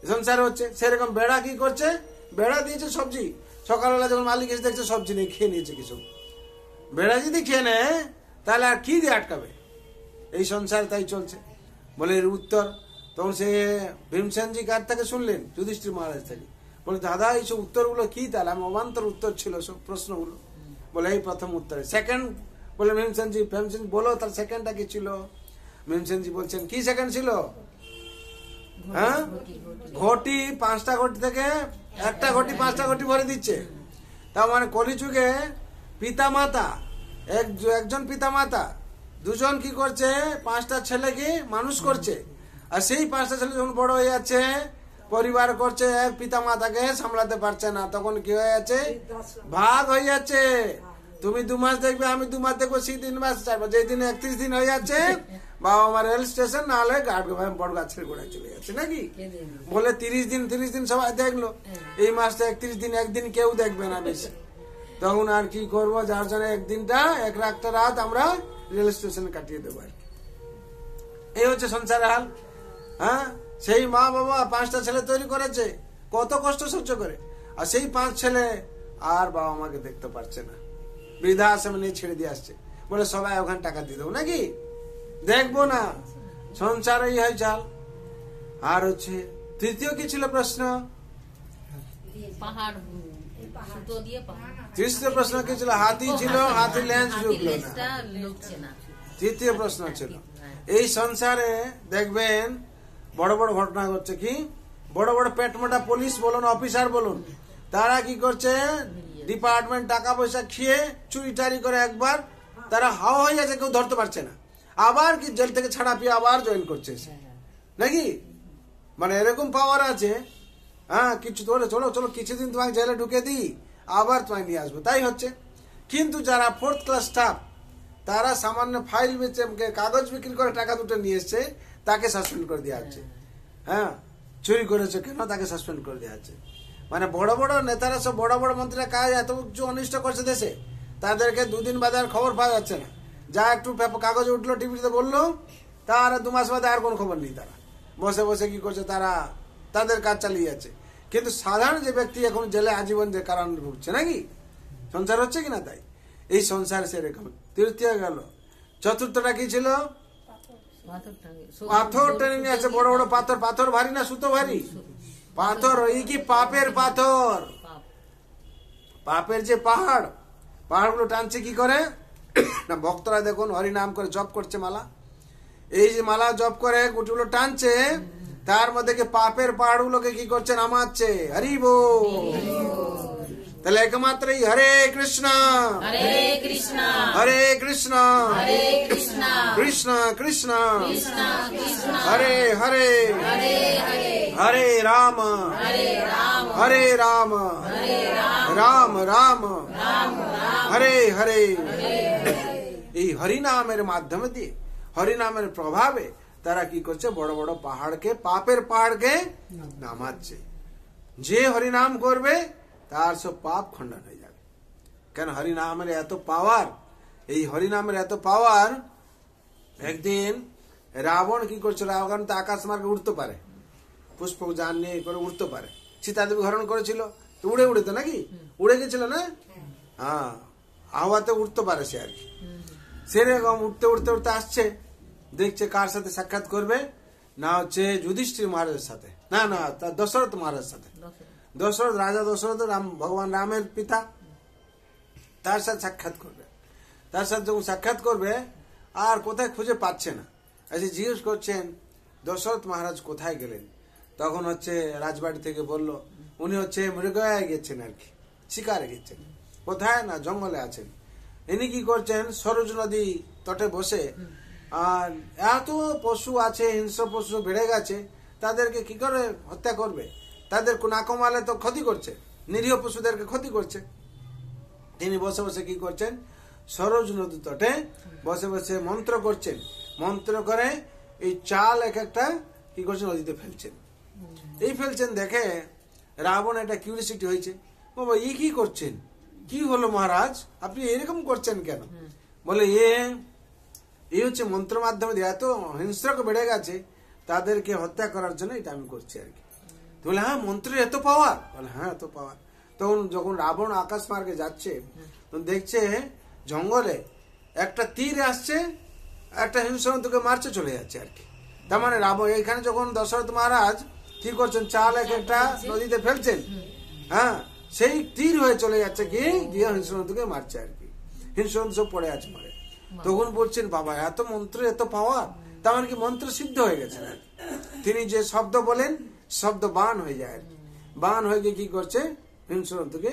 সংসার হচ্ছে সেরকম। বেড়া কি করছে? বেড়া দিয়েছে সবজি, সকালবেলা যখন মালিক এসে দেখছে সবজি নেই, খেয়ে নিয়েছে কিছু। বেড়া যদি খেয়ে নেয়, তাহলে আর কি দিয়ে আটকাবে? এই সংসার তাই চলছে। বলে এর উত্তর তখন সে ভীমসেনজি কার থেকে শুনলেন? যুধিষ্ঠির মহারাজ থেকে। বলে দাদা এইসব উত্তরগুলো কি? তাহলে আমি অবান্তর উত্তর ছিল সব প্রশ্নগুলো। বলে এই প্রথম উত্তর। সেকেন্ড বলে ভীমসেনজি বলো তার সেকেন্ডটা কি ছিল? ভীমসেনজি বলছেন কি সেকেন্ড ছিল? হ্যাঁ, ঘটি, 5টা ঘটি থেকে একটা ঘটি 5টা ঘটি ভরে দিচ্ছে। তার মানে কলিযুগে পিতা মাতা, একজন পিতা মাতা দুজন কি করছে? 5টা ছেলেকে মানুষ করছে। আর সেই 5টা ছেলে যখন বড় হয়ে যাচ্ছে, পরিবার করছে, এক পিতা মাতাকে সামলাতে পারছে না, তখন কি হয়ে যাচ্ছে? ভাগ হয়ে যাচ্ছে। তুমি 2 মাস দেখবে, আমি 2 মাস দেখবো, সেই 3 মাস চাইবো। যেই দিন 31 দিন হয়ে যাচ্ছে, বাবা আমার রেল স্টেশন, না হলে বড় গাছের গোড়ায় চলে যাচ্ছে নাকি? বলে 30 দিন সবাই দেখলো, এই মাসটা 31 দিন, একদিন কেউ দেখবে না বেশি। তখন আর কি করবো? যার জন্য একদিনটা, একটা রাত আমরা রেল স্টেশনে কাটিয়ে দেবো। এই হচ্ছে সংসারের হাল। হ্যাঁ, সেই মা বাবা 5টা ছেলে তৈরি করেছে, কত কষ্ট সহ্য করে, আর সেই 5 ছেলে আর বাবা মাকে দেখতে পারছে না, বৃদ্ধা আশ্রমে নিয়ে ছেড়ে দিয়ে আসছে। বলে সবাই ওখানে টাকা দিয়ে দেবো নাকি? দেখবো না। সংসার এই হয় চাল। আর হচ্ছে তৃতীয় কি ছিল প্রশ্ন? তৃতীয় প্রশ্ন কি ছিল? হাতি ছিল, হাতি লেন্স ঢুকলো না। তৃতীয় প্রশ্ন ছিল এই সংসারে দেখবেন বড় বড় ঘটনা ঘটছে। কি বড় বড় পেট মোটা পুলিশ বলুন, অফিসার বলুন, তারা কি করছে? ডিপার্টমেন্ট টাকা পয়সা খেয়ে চুরি টারি করে একবার তারা হাওয়া হয়ে যাচ্ছে, কেউ ধরতে পারছে না। আবার কি জেল থেকে ছাড়া পেয়ে আবার জয়েন করছে নাকি? মানে এরকম পাওয়ার আছে। হ্যাঁ, কিছু চলো চলো কিছুদিন তোমাকে জেলে ঢুকে দিই, আবার তোমায় নিয়ে আসবো, তাই হচ্ছে। কিন্তু যারা 4th ক্লাস স্টাফ, তারা সামান্য ফাইল বেচে কাগজ বিক্রি করে টাকা দুটো নিয়ে এসছে, তাকে সাসপেন্ড করে দেওয়া হচ্ছে। হ্যাঁ, চুরি করেছে কেন, তাকে সাসপেন্ড করে দেওয়া হচ্ছে। মানে বড় বড় নেতারা, সব বড় বড় মন্ত্রীরা কাজ এত কিছু অনিষ্ট করছে দেশে, তাদেরকে দুদিন বাদে আর খবর পাওয়া যাচ্ছে না। যা একটু কাগজে উঠলো, টিভিতে বললো, তার 2 মাস বাদে আর কোনো খবর নেই। তারা বসে বসে কি করছে, তারা তাদের কাজ চালিয়ে যাচ্ছে। কিন্তু সাধারণ যে ব্যক্তি এখন জেলে আজীবন যে কারণ ভুগছে, নাকি সংসার হচ্ছে কিনা, তাই এই সংসার সেরকম। তৃতীয় গেল, চতুর্থটা কি ছিল, পাথর টেনে নিয়ে আছে, বড় বড় পাথর। পাথর ভারী না সুতো ভারী? পাথর। এই কি পাপের পাথর, পাপের যে পাহাড়, পাহাড়গুলো টানছে কি করে না, ভক্তরা দেখুন হরিনাম করে জপ করছে মালা। এই যে মালা জপ করে গুটিগুলো টানছে, তার মধ্যে পাপের পাহাড়গুলোকে কি করছে, নামাচ্ছে। হরি বল। তাহলে একমাত্র হরে কৃষ্ণ হরে কৃষ্ণ হরে কৃষ্ণ হরে কৃষ্ণ কৃষ্ণ কৃষ্ণ কৃষ্ণ কৃষ্ণ হরে হরে হরে হরে হরে রাম হরে রাম হরে রাম হরে রাম রাম রাম রাম রাম হরে হরে। এই হরিনামের মাধ্যমে দিয়ে, হরিনামের প্রভাবে তারা কি করছে, বড় বড় পাহাড়কে, পাপের পাহাড়কে নামাচ্ছে। যে হরিনাম করবে তার সব পাপ খণ্ডন হয়ে যাবে। কেন, হরিনামের এত পাওয়ার, এই হরিনামের এত পাওয়ার। একদিন রাবণ কি করছে, রাবণ তো আকাশ মার্গে উঠতে পারে, পুষ্প যান নিয়ে করে উঠতে পারে। সীতাদেবী হরণ করেছিল, তো উড়ে উড়ে তো নাকি উড়ে গেছিল না? হ্যাঁ, হাওয়াতে উঠতে পারে সে আর কি। সেরকম উঠতে উঠতে উঠতে আসছে, দেখছে কার সাথে সাক্ষাৎ করবে, না হচ্ছে যুধিষ্ঠির মহারাজের সাথে, না না তার দশরথ মহারাজের সাথে। দশরথ, রাজা দশরথ, ভগবান রামের পিতা, তার সাথে সাক্ষাৎ করবে। তার সাথে যখন সাক্ষাৎ করবে, আর কোথায় খুঁজে পাচ্ছে না। আচ্ছা, জিজ্ঞেস করছেন দশরথ মহারাজ কোথায় গেলেন? তখন হচ্ছে রাজবাড়ি থেকে বলল, উনি হচ্ছে মৃগয়ায় গেছেন আর কি, শিকারে গেছেন। কোথায় না, জঙ্গলে আছেন। ইনি কি করছেন, সরোজ নদী তটে বসে, আর এত পশু আছে, হিংস্র পশু বেড়ে গেছে, তাদেরকে কি করে হত্যা করবে? তাদের না কমালে তো ক্ষতি করছে, নিরীহ পশুদেরকে ক্ষতি করছে। তিনি বসে বসে কি করছেন, সরোজ নদী তটে বসে বসে মন্ত্র করছেন। মন্ত্র করে এই চাল এক একটা কি করছেন, নদীতে ফেলছেন। এই ফেলছেন দেখে রাবণ একটা কিউরিয়াসিটি হয়েছে, বাবা এই কি করছেন, কি হলো মহারাজ, আপনি এরকম করছেন কেন? বলে এই হচ্ছে মন্ত্র মাধ্যমে এত হিংস্রক বেড়ে গেছে, তাদেরকে হত্যা করার জন্য এটা আমি করছি আর কি। বলে হ্যাঁ, মন্ত্রের এত পাওয়ার? বলে হ্যাঁ, এত পাওয়ার। তখন যখন রাবণ আকাশ মার্গে যাচ্ছে, তখন দেখছে জঙ্গলে একটা তীর আসছে, একটা হিংস্রকে মারছে, চলে যাচ্ছে আর কি। তার মানে রাবণ এখানে যখন দশরথ মহারাজ কি করছেন, চাল এক একটা নদীতে ফেলছেন, হ্যাঁ, সেই তীর হয়ে চলে যাচ্ছে, গিয়ে হিংস্রকে মারছে আর কি। হিংস্র সব পড়ে আছে মারে। তখন বলছেন বাবা এত মন্ত্র, এত পাওয়ার, তার মানে কি মন্ত্র সিদ্ধ হয়ে গেছে না? তিনি যে শব্দ বলেন, শব্দ বান হয়ে যায় আর কি। বান হয়ে গিয়ে কি করছে, হিংস্রকে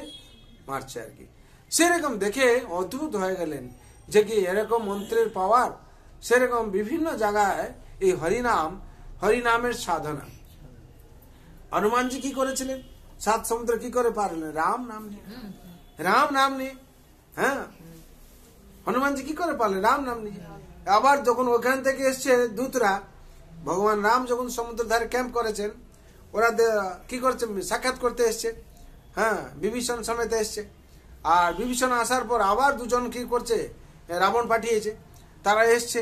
মারছে আর কি। সেরকম দেখে অদ্ভুত হয়ে গেলেন যে কি এরকম মন্ত্রের পাওয়ার। সেরকম বিভিন্ন জায়গায় এই হরিনাম, হরিনামের সাধনা। হনুমানজি কি করেছিলেন, 7 সমুদ্র কি করে পারলেন? রাম নাম নিয়ে, রাম নাম নিয়ে। হ্যাঁ, হনুমানজি কি করে পারলেন? রাম নাম নিয়ে। আবার যখন ওখান থেকে এসছে দূতরা, ভগবান রাম যখন সমুদ্র ধারে ক্যাম্প করেছেন, ওরা কি করছে, সাক্ষাৎ করতে এসছে। হ্যাঁ, বিভীষণ সমেত এসছে। আর বিভীষণ আসার পর আবার দুজন কি করছে, রাবণ পাঠিয়েছে, তারা এসছে,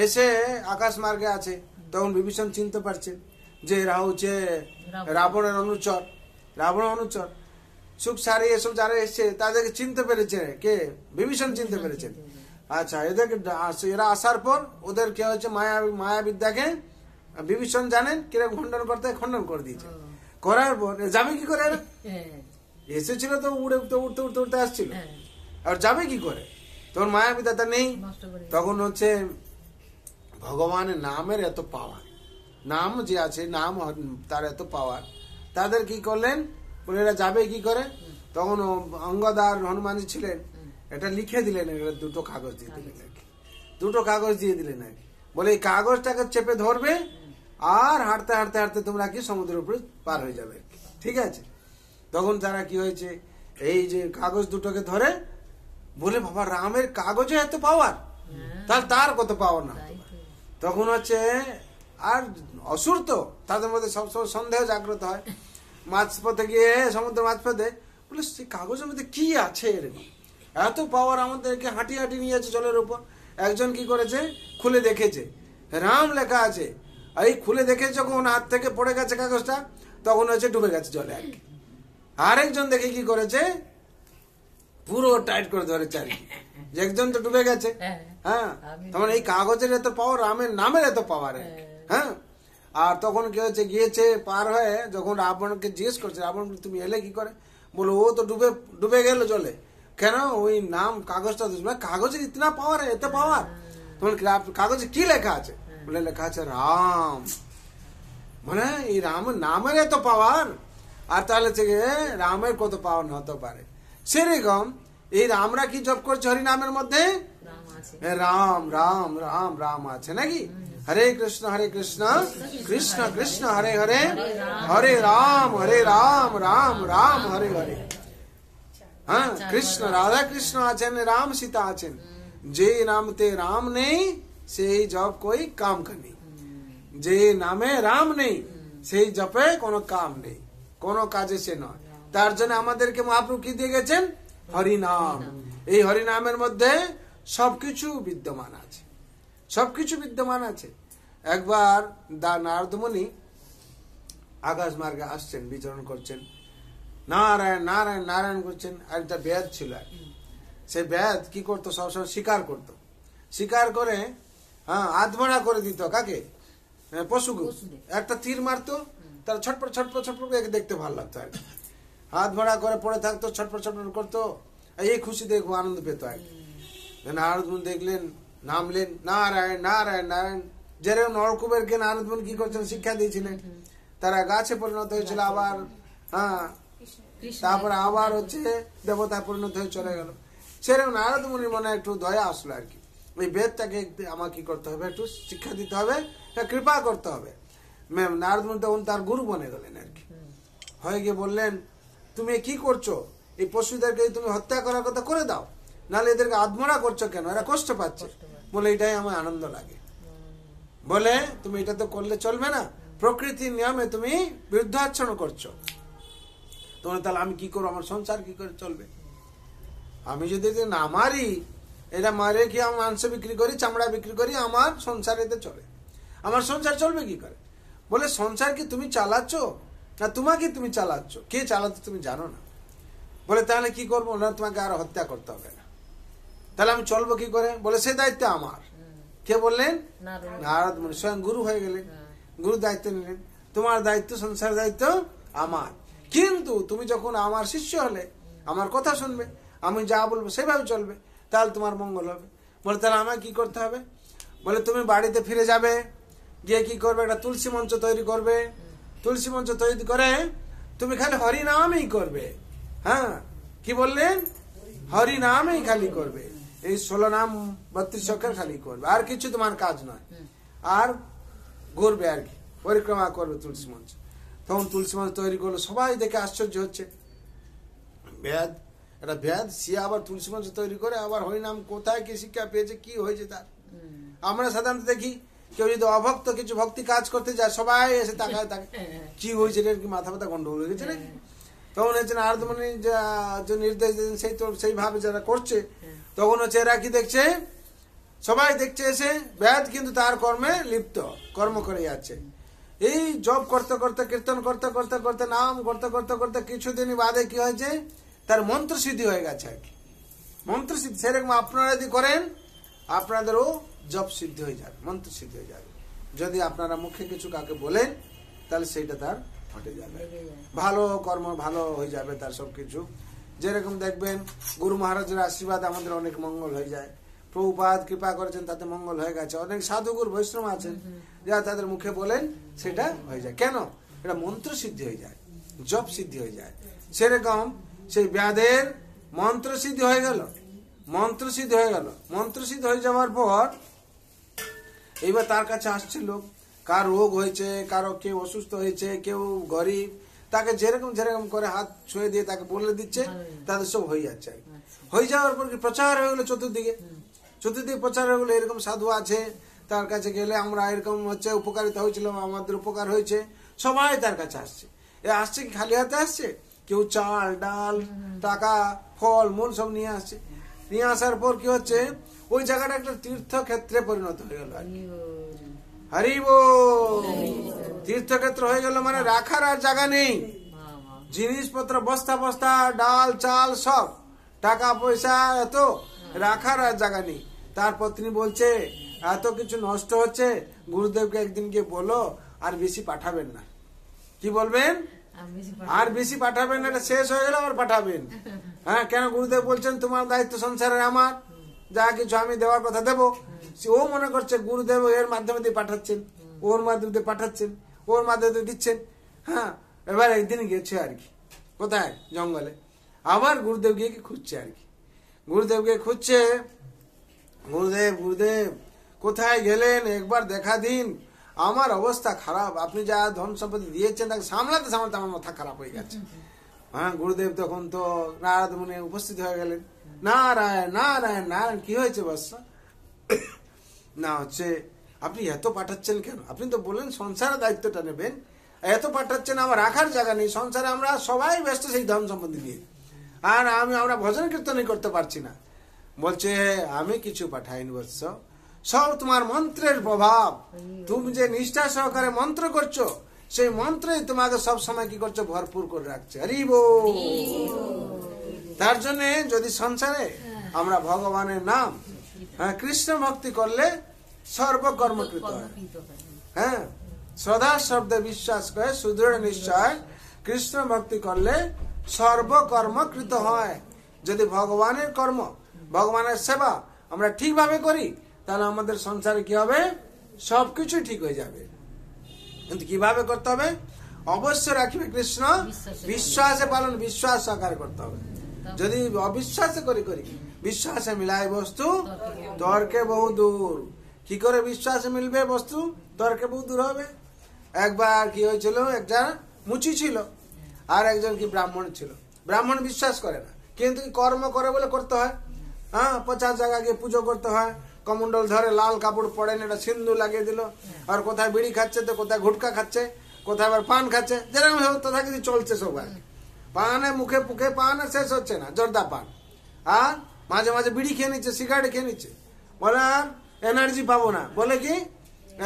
এসে আকাশ মার্গে আছে। তখন বিভীষণ চিনতে পারছে যে এরা হচ্ছে রাবণের অনুচর, রাবণের অনুচর। সুখ সারি এসব যারা এসছে তাদেরকে চিনতে পেরেছে, কে? বিভীষণ চিনতে পেরেছেন। আচ্ছা, এদেরকে এরা আসার পর ওদের কে হচ্ছে মায়াবিদ্যাকে বিভীষণ জানেন কিরকম খণ্ডন করতে, খণ্ডন করে দিয়েছে। করার পর যাবে কি করে, এসেছিল তো উঠতে উঠতে উঠতে উঠতে আসছিল, আর যাবে কি করে? তখন মায়াবিদ্যা নেই। তখন হচ্ছে ভগবানের নামের এত পাওয়ার, নাম যে আছে, নাম তার এত পাওয়ার, তাদের কি করলেন, বলে এরা যাবে কি করে? তখন অঙ্গদ আর হনুমানজি ছিলেন, এটা লিখে দিলেন, এটা 2টো কাগজ দিয়ে দিলেন আর কি। 2টো কাগজ দিয়ে দিলেন আর কি। বলে এই কাগজটাকে চেপে ধরবে, আর হাঁটতে হাঁটতে হাঁটতে তোমরা কি সমুদ্রের উপরে পার হয়ে যাবে, ঠিক আছে? তখন তারা কি হয়েছে, এই যে কাগজ 2টোকে ধরে বলে বাবা রামের কাগজে এত পাওয়ার, তাহলে তার কত পাওয়ার না তখন হচ্ছে। আর অসুর তো তাদের মধ্যে সবসময় সন্দেহ জাগ্রত হয়। মাঝপথে গিয়ে সমুদ্র মাঝপথে বলে সেই কাগজের মধ্যে কি আছে এরকম এত পাওয়ার আমাদেরকে হাঁটি হাঁটি নিয়ে যাচ্ছে জলের উপর। একজন কি করেছে খুলে দেখেছে রাম লেখা আছে, এই খুলে দেখে যখন হাত থেকে পড়ে গেছে কাগজটা তখন হচ্ছে ডুবে গেছে জলে আর কি। আরেকজন দেখে কি করেছে পুরো টাইট করে ধরে চারিদিকে, যে একজন তো ডুবে গেছে। হ্যাঁ তখন এই কাগজের এত পাওয়ার, রামের নামের এত পাওয়ার। হ্যাঁ আর তখন কি হয়েছে গিয়েছে পার হয়ে যখন রাবণকে জিজ্ঞেস করছে রাবণ তুমি এলে কি করে, বলো ও তো ডুবে গেল জলে। কেন ওই নাম কাগজটা কাগজের ইতনা পাওয়ার এত পাওয়ার। তখন কাগজে কি লেখা আছে বলে লেখা আছে রাম, মানে এই রামের নামের এত পাওয়ার। আর তাহলে রামের কত পাওয়ার হতে পারে। সেরকম এই রামরা কি জপ করছে হরি নামের মধ্যে রাম রাম রাম রাম আছে নাকি। হরে কৃষ্ণ কৃষ্ণ কৃষ্ণ হরে হরে, হরে রাম রাম রাম হরে হরে। হ্যাঁ কৃষ্ণ রাধা কৃষ্ণ আছেন, রাম সীতা আছেন। যে নামতে রাম নেই সেই জপ কই কাম কানি, যে নামে রাম নেই সেই জপে কোনো কাম নেই, কোনো কাজে সে নয়। তার জন্য আমাদেরকে মহাপ্রভু কি দিয়ে গেছেন হরিনাম। এই হরিনামের মধ্যে সবকিছু বিদ্যমান আছে, সবকিছু বিদ্যমান আছে। একবার নারদ মুনি আকাশ মার্গে আসছেন, বিচরণ করছেন, নারায়ণ নারায়ণ নারায়ণ করছেন। আর একটা বেদ ছিল, সেই বেদ কি করতো সবসময় শিকার করত, শিকার করে আধমরা করে দিত কাকে পশুকে। একটা তীর মারতো তার ছটপট ছটপট ছটপট দেখতে ভালো লাগতো আর কি। হাত ভাড়া করে পড়ে থাকতো, ছটপট ছটপট করতো, এই খুশি দেখবো আনন্দ পেত আর কি। নারদ মুনি দেখলেন, নামলেন নারায়ণ নারায়ণ নারায়ণ। যেরকম নরকুবেরকে নারদ মুনি কি করছেন শিক্ষা দিয়েছিলেন, তারা গাছে পরিণত হয়েছিল আবার। তারপরে আবার হচ্ছে দেবতায় পরিণত হয়ে চলে গেল। সেরকম নারদ মুনির মনে একটু দয়া আসলো আর কি। ওই বেদটাকে আমার কি করতে হবে, একটু শিক্ষা দিতে হবে, কৃপা করতে হবে। নারদ মুনি তখন তার গুরু বনে গেলেন আর কি। হয়ে গিয়ে বললেন তুমি কি করছো, এই পশুদেরকে তুমি হত্যা করার কথা করে দাও, নাহলে এদেরকে আত্মরা করছো কেন, এরা কষ্ট পাচ্ছে। বলে এটাই আমার আনন্দ লাগে। বলে তুমি এটা তো করলে চলবে না, প্রকৃতির নিয়মে তুমি বিরুদ্ধাচরণ করছো। তোমার তাহলে আমি কি করবো, আমার সংসার কি করে চলবে। আমি যদি না মারি, এটা মারে কি আমার মাংস বিক্রি করি, চামড়া বিক্রি করি, আমার সংসার এতে চলে, আমার সংসার চলবে কি করে। বলে সংসার কি তুমি চালাচ্ছ না তোমাকে তুমি চালাচ্ছ, কে চালাচ্ছ তুমি জানো না। বলে তাহলে কি করবো, না তোমাকে আর হত্যা করতে হবে না, তাহলে আমি চলবো কি করে। বলে সে দায়িত্ব আমার। কে বললেন নারদ মুনি, স্বয়ং গুরু হয়ে গেলেন, গুরু দায়িত্ব নিলেন, তোমার দায়িত্ব সংসার দায়িত্ব আমার। কিন্তু তুমি যখন আমার শিষ্য হলে আমার কথা শুনবে, আমি যা বলবো সেভাবে চলবে, তাহলে তোমার মঙ্গল হবে। বলে তাহলে আমায় কি করতে হবে। বলে তুমি বাড়িতে ফিরে যাবে, গিয়ে কি করবে, একটা তুলসী মঞ্চ তৈরি করবে, তুলসী মঞ্চ তৈরি করে তুমি খালি হরিনামই করবে। হ্যাঁ কি বললেন, হরিনামই খালি করবে, এই 16 নাম 32 অক্ষর খালি করবে, আর কিছু তোমার কাজ নয়। আর ঘুরবে আর কি, পরিক্রমা করবে তুলসী মঞ্চ। তখন তুলসী মঞ্চ তৈরি করলো, সবাই দেখে আশ্চর্য হচ্ছে। বেদ, এটা বেদ, সে আবার তুলসী মঞ্চ তৈরি করে আবার হরিনাম কোথায় কি শিক্ষা পেয়েছে, কি হয়েছে তার। আমরা সাধারণত দেখি কেউ যদি অভক্ত কিছু ভক্তি কাজ করতে যায়, সবাই এসে তাকায় তাকে কি হয়েছে, কি মাথা ব্যথা গন্ডগোল হয়ে গেছে নাকি। তখন হচ্ছে নারদ মুনি যে নির্দেশ দিয়েছেন সেইভাবে যারা করছে, তখন হচ্ছে এরা কি দেখছে, সবাই দেখছে এসে বেদ কিন্তু তার কর্মে লিপ্ত, কর্ম করে যাচ্ছে। এই জব করতে করতে, কীর্তন করতে করতে করতে, নাম করতে করতে করতে কিছুদিন বাদে কি হয়েছে, তার মন্ত্র সিদ্ধি হয়ে গেছে আর কি। মন্ত্র সিদ্ধি সেরকম আপনারা যদি করেন, আপনাদেরও জব সিদ্ধি হয়ে যাবে, মন্ত্র সিদ্ধি হয়ে যাবে। যদি আপনারা মুখে কিছু কাকে বলেন, তাহলে সেইটা তার ঘটে যাবে, ভালো কর্ম ভালো হয়ে যাবে তার সবকিছু। যেরকম দেখবেন গুরু মহারাজের আশীর্বাদ আমাদের অনেক মঙ্গল হয়ে যায়, প্রভুপাদ কৃপা করেছেন তাতে মঙ্গল হয়ে গেছে। অনেক সাধুগুরু বৈষ্ণব আছেন যারা তাদের মুখে বলেন সেটা হয়ে যায়। কেন, এটা মন্ত্র সিদ্ধি হয়ে যায়, জপ সিদ্ধি হয়ে যায়। সেরকম সেই ব্যাধের মন্ত্র সিদ্ধি হয়ে গেল, মন্ত্র সিদ্ধি হয়ে গেল। মন্ত্র সিদ্ধি হয়ে যাওয়ার পর এইবার তার কাছে আসছে লোক, কার রোগ হয়েছে, কারো কেউ অসুস্থ হয়েছে, কেউ গরিব, তাকে যেরকম যেরকম করে হাত ছুঁয়ে দিয়ে তাকে বলে দিচ্ছে, তাদের সব হয়ে যাচ্ছে। হয়ে যাওয়ার পর কি প্রচার হয়ে গেল চতুর্দিকে, চতুর্দিক প্রচার হয়ে গেলো এরকম সাধু আছে, তার কাছে গেলে আমরা এরকম হচ্ছে উপকারিতা হয়েছিল, আমাদের উপকার হয়েছে, সবাই তার কাছে আসছে। এ আসছে কি খালি হাতে আসছে? কেউ চাল ডাল টাকা ফল মূল সব নিয়ে আসছে। নিয়ে আসার পর কি হচ্ছে, ওই জায়গাটা একটা তীর্থক্ষেত্রে পরিণত হয়ে গেল। হরি বল। তীর্থক্ষেত্র হয়ে গেল মানে রাখার আর জায়গা নেই, জিনিসপত্র বস্তা বস্তা ডাল চাল সব টাকা পয়সা এত রাখার আর জায়গা নেই। তারপর তিনি বলছে এত কিছু নষ্ট হচ্ছে, গুরুদেবকে একদিন গিয়ে বলো আর বেশি পাঠাবেন না। কি বলবেন? আর বেশি পাঠাবেন না, এটা শেষ হয়ে গেলে আবার পাঠাবেন। হ্যাঁ, কেন? গুরুদেব বলছেন তোমার দায়িত্ব সংসারের আমার, যা কিছু আমি দেওয়ার কথা দেবো। ও মনে করছে গুরুদেব এর মাধ্যমে দিয়ে পাঠাচ্ছেন, ওর মাধ্যমে দিয়ে পাঠাচ্ছেন, ওর মাধ্যমে দিচ্ছেন। হ্যাঁ, এবার একদিন গেছে আর কি কোথায়, জঙ্গলে। আবার গুরুদেব গিয়ে খুঁজছে আর কি, গুরুদেবকে খুঁজছে। গুরুদেব গুরুদেব কোথায় গেলেন, একবার দেখা দিন, আমার অবস্থা খারাপ, আপনি যা ধন সম্পত্তি দিয়েছেন তাকে সামলাতে সামলাতে আমার মাথা খারাপ হয়ে গেছে। হ্যাঁ, গুরুদেব তখন তো নারদ মুনি উপস্থিত হয়ে গেলেন। নারায়ণ নারায়ণ নারায়ণ, কি হয়েছে বৎস? না হচ্ছে আপনি এত পাঠাচ্ছেন কেন? আপনি তো বললেন সংসারের দায়িত্বটা নেবেন, এত পাঠাচ্ছেন, আমার রাখার জায়গা নেই, সংসারে আমরা সবাই ব্যস্ত সেই ধন সম্পত্তি নিয়ে, আর আমরা ভজন কীর্তনই করতে পারছি না। বলছে আমি কিছু পাঠাইনি বৎস, সব তোমার মন্ত্রের প্রভাব। তুমি যে নিষ্ঠা সহকারে মন্ত্র করছো, সেই মন্ত্রই তোমাকে সব সময় কি করছো, ভরপুর করে রাখছে। হরি বল। তার জন্য যদি সংসারে আমরা ভগবানের নাম কৃষ্ণ ভক্তি করলে সর্বকর্মকৃত হয়। হ্যাঁ, শ্রদ্ধা শব্দে বিশ্বাস করে সুদৃঢ় নিশ্চয় কৃষ্ণ ভক্তি করলে সর্বকর্মকৃত হয়। যদি ভগবানের কর্ম ভগবানের সেবা আমরা ঠিকভাবে করি, তাহলে আমাদের সংসারে কি হবে, সবকিছু ঠিক হয়ে যাবে। কিন্তু কিভাবে করতে হবে? অবশ্যই রাখবে কৃষ্ণ বিশ্বাসে পালন, বিশ্বাস সহকারে করতে হবে। যদি অবিশ্বাসে করি বিশ্বাসে মিলায় বস্তু তর্কে বহু দূর। কি করে বিশ্বাসে মিলবে বস্তু? তর্কে বহু দূর হবে। একবার কি হয়েছিল, একটা মুচি ছিল আর একজন কি ব্রাহ্মণ ছিল। ব্রাহ্মণ বিশ্বাস করে না, কিন্তু কর্ম করে বলে করতে হয়। হ্যাঁ, 50 জায়গা গিয়ে পুজো করতে হয়, কমন্ডল ধরে লাল কাপড় পরেন, এটা সিন্ধু লাগিয়ে দিল, আর কোথায় বিড়ি খাচ্ছে তো কোথায় গুটকা খাচ্ছে, কোথায় আবার পান খাচ্ছে, যেরকম তথা কিছু চলছে সবার। পানে মুখে পুখে পান শেষ হচ্ছে না, জর্দা পান, আর মাঝে মাঝে বিড়ি খেয়ে নিচ্ছে, সিগারেট খেয়ে নিচ্ছে। বলে আর এনার্জি পাবো না, বলে কি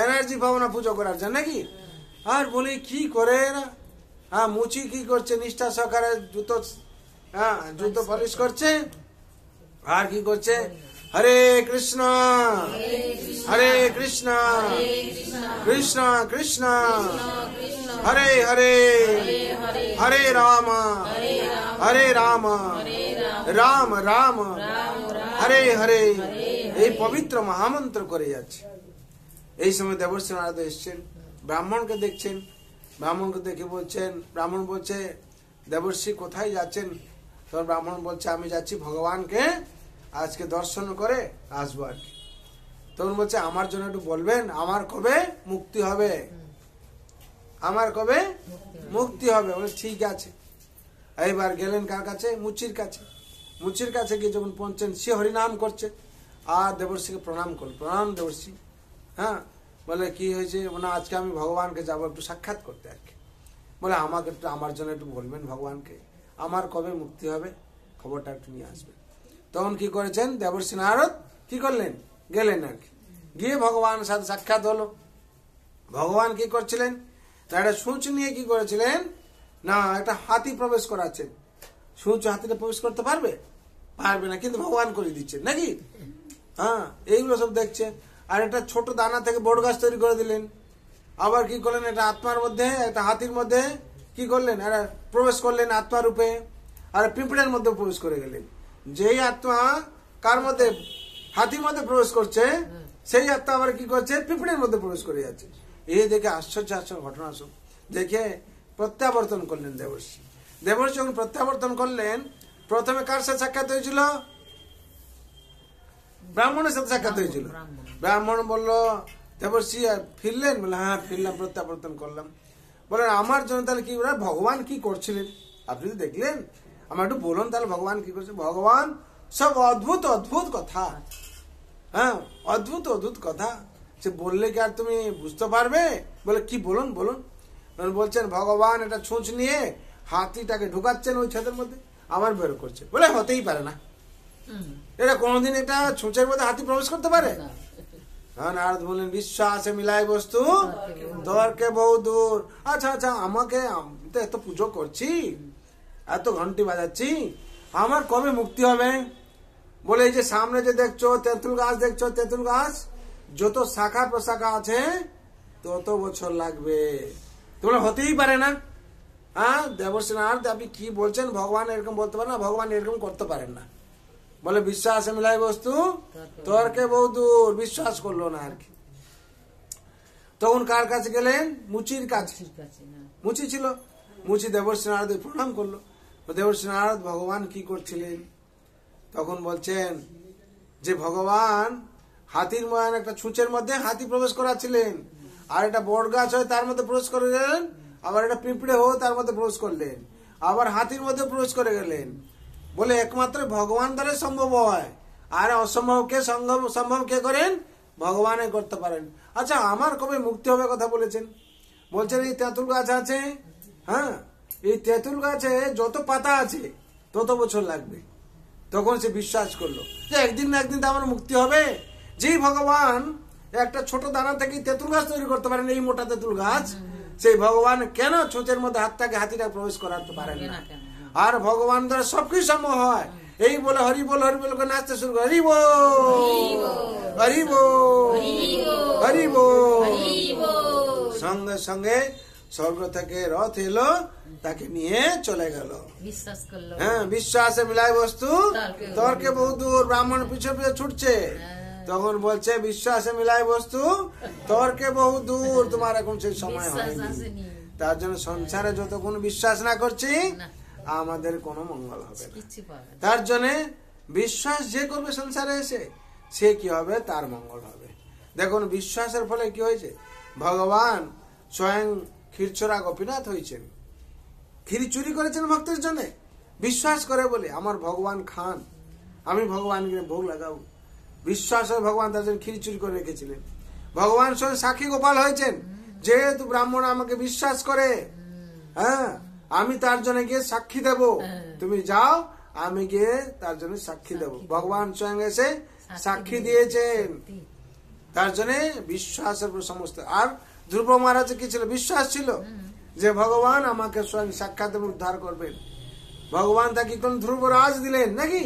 এনার্জি পাবো না পুজো করার জন্য নাকি। আর বলি কি করে না, হ্যাঁ মুচি কি করছে, নিষ্ঠা সহকারে জুতো পলিশ করছে, আর কি করছে, হরে কৃষ্ণ হরে কৃষ্ণ কৃষ্ণ কৃষ্ণ হরে হরে হরে রাম হরে রাম রাম রাম হরে হরে, এই পবিত্র মহামন্ত্র করে যাচ্ছে। এই সময় দেবর্ষি নারদ এসছেন, ব্রাহ্মণকে দেখছেন, ব্রাহ্মণকে দেখে বলছেন, ব্রাহ্মণ বলছে দেবর্ষি কোথায় যাচ্ছেন? তখন ব্রাহ্মণ বলছে আমি যাচ্ছি ভগবানকে আজকে দর্শন করে আসবো আর কি। তখন বলছে আমার জন্য একটু বলবেন, আমার কবে মুক্তি হবে, আমার কবে মুক্তি হবে? বলে ঠিক আছে। এইবার গেলেন কার কাছে? মুচির কাছে। মুচির কাছে গিয়ে যখন পৌঁছছেন, সে হরিনাম করছে আর দেবর্ষিকে প্রণাম করল। প্রণাম দেবর্ষি। হ্যাঁ, বলে কি হয়েছে? না আজকে আমি ভগবানকে যাবো একটু সাক্ষাৎ করতে আর কি। বলে আমাকে একটু, আমার জন্য একটু বলবেন ভগবানকে, আমার কবে মুক্তি হবে, খবরটা একটু নিয়ে আসবেন। তখন কি করেছেন দেবর্ষি নারদ? কি করলেন? গেলেন আর কি। গিয়ে ভগবানের সাথে সাক্ষাৎ হলো। ভগবান কি করছিলেন? একটা সূচ নিয়ে কি করেছিলেন না, একটা হাতি প্রবেশ করাচ্ছেন। সূচ হাতিটা প্রবেশ করতে পারবে? পারবে না, কিন্তু ভগবান করে দিচ্ছেন নাকি। হ্যাঁ, এইগুলো সব দেখছে। আর একটা ছোট দানা থেকে বড় গাছ তৈরি করে দিলেন। আবার কি করলেন, একটা আত্মার মধ্যে, একটা হাতির মধ্যে কি করলেন, একটা প্রবেশ করলেন আত্মা রূপে, আর পিঁপড়ের মধ্যে প্রবেশ করে গেলেন। যেই আত্মা কার মধ্যে, হাতির মধ্যে প্রবেশ করছে, সেই আত্মা আবার কি করছে, পিঁপড়ের মধ্যে প্রবেশ করে যাচ্ছে। এই দেখে আশ্চর্য আশ্চর্য ঘটনা সব দেখে প্রত্যাবর্তন করলেন দেবর্ষি। দেবর্ষি যখন প্রত্যাবর্তন করলেন, প্রথমে কার সাথে সাক্ষাৎ হয়েছিল? ব্রাহ্মণের সাথে সাক্ষাৎ হয়েছিল। ব্রাহ্মণ বলল দেবর্ষি ফিরলেন? বলে হ্যাঁ ফিরলাম, প্রত্যাবর্তন করলাম। বলেন আমার জন্য তাহলে কি ভগবান কি করছিলেন আপনি তো দেখলেন, আমার একটু বলুন তাহলে ভগবান কি করছে। ভগবান সব অদ্ভুত অদ্ভুত কথা, হ্যাঁ, অদ্ভুত অদ্ভুত কথা, সে বললে কি আর তুমি বুঝতে পারবে? বলে কি, বলুন বলুন। বলছেন ভগবান এটা ছুঁচ নিয়ে হাতিটাকে ঢুকাচ্ছেন ওই ছাদের মধ্যে, আবার বের করছে। বলে হতেই পারে না, এটা কোনোদিন এটা ছুঁচের মধ্যে হাতি প্রবেশ করতে পারে? নারদ বললেন বিশ্বাসে মিলাই বস্তু তর্কে বহু দূর। আচ্ছা আচ্ছা, আমাকে আমি তো এত পুজো করছি, এত ঘন্টি বাজাচ্ছি, আমার কবে মুক্তি হবে? বলে এই যে সামনে যে দেখছো তেঁতুল গাছ, দেখছো তেঁতুল গাছ, যত শাখা প্রশাখা আছে তত বছর লাগবে। তোমরা হতেই পারে না। হ্যাঁ দেবর্ষি নারদ, আপনি কি বলছেন? ভগবান এরকম বলতে পারেন না, ভগবান এরকম করতে পারেন না। বলে বিশ্বাসে মিলাই বস্তু তর্কে বহু দূর, বিশ্বাস করলো না আর কি। তখন কার কাছে গেলেন? মুচির কাছে। মুচি ছিল, মুচি দেবর্ষি নারদ প্রণাম করলো। দেবর্ষি নারদ ভগবান কি করছিলেন তখন বলছেন যে ভগবান হাতির ময়ন একটা ছুঁচের মধ্যে হাতি প্রবেশ করাচ্ছিলেন, আর একটা বট গাছ হয় তার মধ্যে প্রবেশ করে গেলেন, আবার একটা পিঁপড়ে হো তার মধ্যে প্রবেশ করলেন, আবার হাতির মধ্যে প্রবেশ করে গেলেন। বলে একমাত্র ভগবান দ্বারা সম্ভব হয়, আর অসম্ভবকে সম্ভব কে করেন? ভগবানে করতে পারেন। আচ্ছা আমার কবে মুক্তি হবে কথা বলেছেন? বলছেন এই তেঁতুল গাছ আছে, হ্যাঁ এই তেঁতুল গাছে যত পাতা আছে তত বছর লাগবে। তখন সে বিশ্বাস করলো যে একদিন না একদিন তো আমার মুক্তি হবে। যেই ভগবান একটা ছোট দানা থেকে তেঁতুল গাছ তৈরি করতে পারেন, এই মোটা তেঁতুল গাছ, সেই ভগবান কেন ছোঁচের মধ্যে হাতিটা প্রবেশ করাতে পারেন না? আর ভগবান দ্বারা সবকিছু সম্ভব হয়। এই বলে হরি বল হরি বল করে নাচতে শুরু করে, হরি বল হরি বল হরি বল। সঙ্গে সঙ্গে স্বর্গ থেকে রথ এলো, তাকে নিয়ে চলে গেল। বিশ্বাস করলো, হ্যাঁ বিশ্বাসে মিলাই বস্তু তর্কে বহু দূর। ব্রাহ্মণ পিছনে পিছনে ছুটছে, তখন বলছে বিশ্বাসে মিলাই বস্তু তর্কে বহু দূর, তোমার এখন সেই সময় হয়নি। তার জন্য সংসারে যতক্ষণ বিশ্বাস না করছি আমাদের কোনো মঙ্গল হবে না। তার জন্য বিশ্বাস যে করবে সংসারে এসে, সে কি হবে? তার মঙ্গল হবে। দেখুন বিশ্বাসের ফলে কি হয়েছে, ভগবান স্বয়ং ক্ষীরচোরা গোপীনাথ হয়েছেন, ক্ষীর চুরি করেছেন ভক্তের জন্য। বিশ্বাস করে বলে আমার ভগবান খান, আমি ভগবানকে ভোগ লাগাবো, বিশ্বাস হয় ভগবান তার জন্য ক্ষীর চুরি করে রেখেছিলেন। ভগবান স্বয়ং সাক্ষী গোপাল হয়েছেন, যেহেতু ব্রাহ্মণ আমাকে বিশ্বাস করে, হ্যাঁ আমি তার জন্য গিয়ে সাক্ষী দেব, তুমি যাও আমি গিয়ে তার জন্য সাক্ষী দেব। ভগবান স্বয়ং এসে সাক্ষী দিয়েছেন। তার জন্য বিশ্বাসের সমস্ত। আর ধ্রুব মহারাজ কি ছিল? বিশ্বাস ছিল যে ভগবান আমাকে স্বয়ং সাক্ষাৎ উদ্ধার করবেন। ভগবান তাকে কোন ধ্রুবরাজ দিলেন নাকি?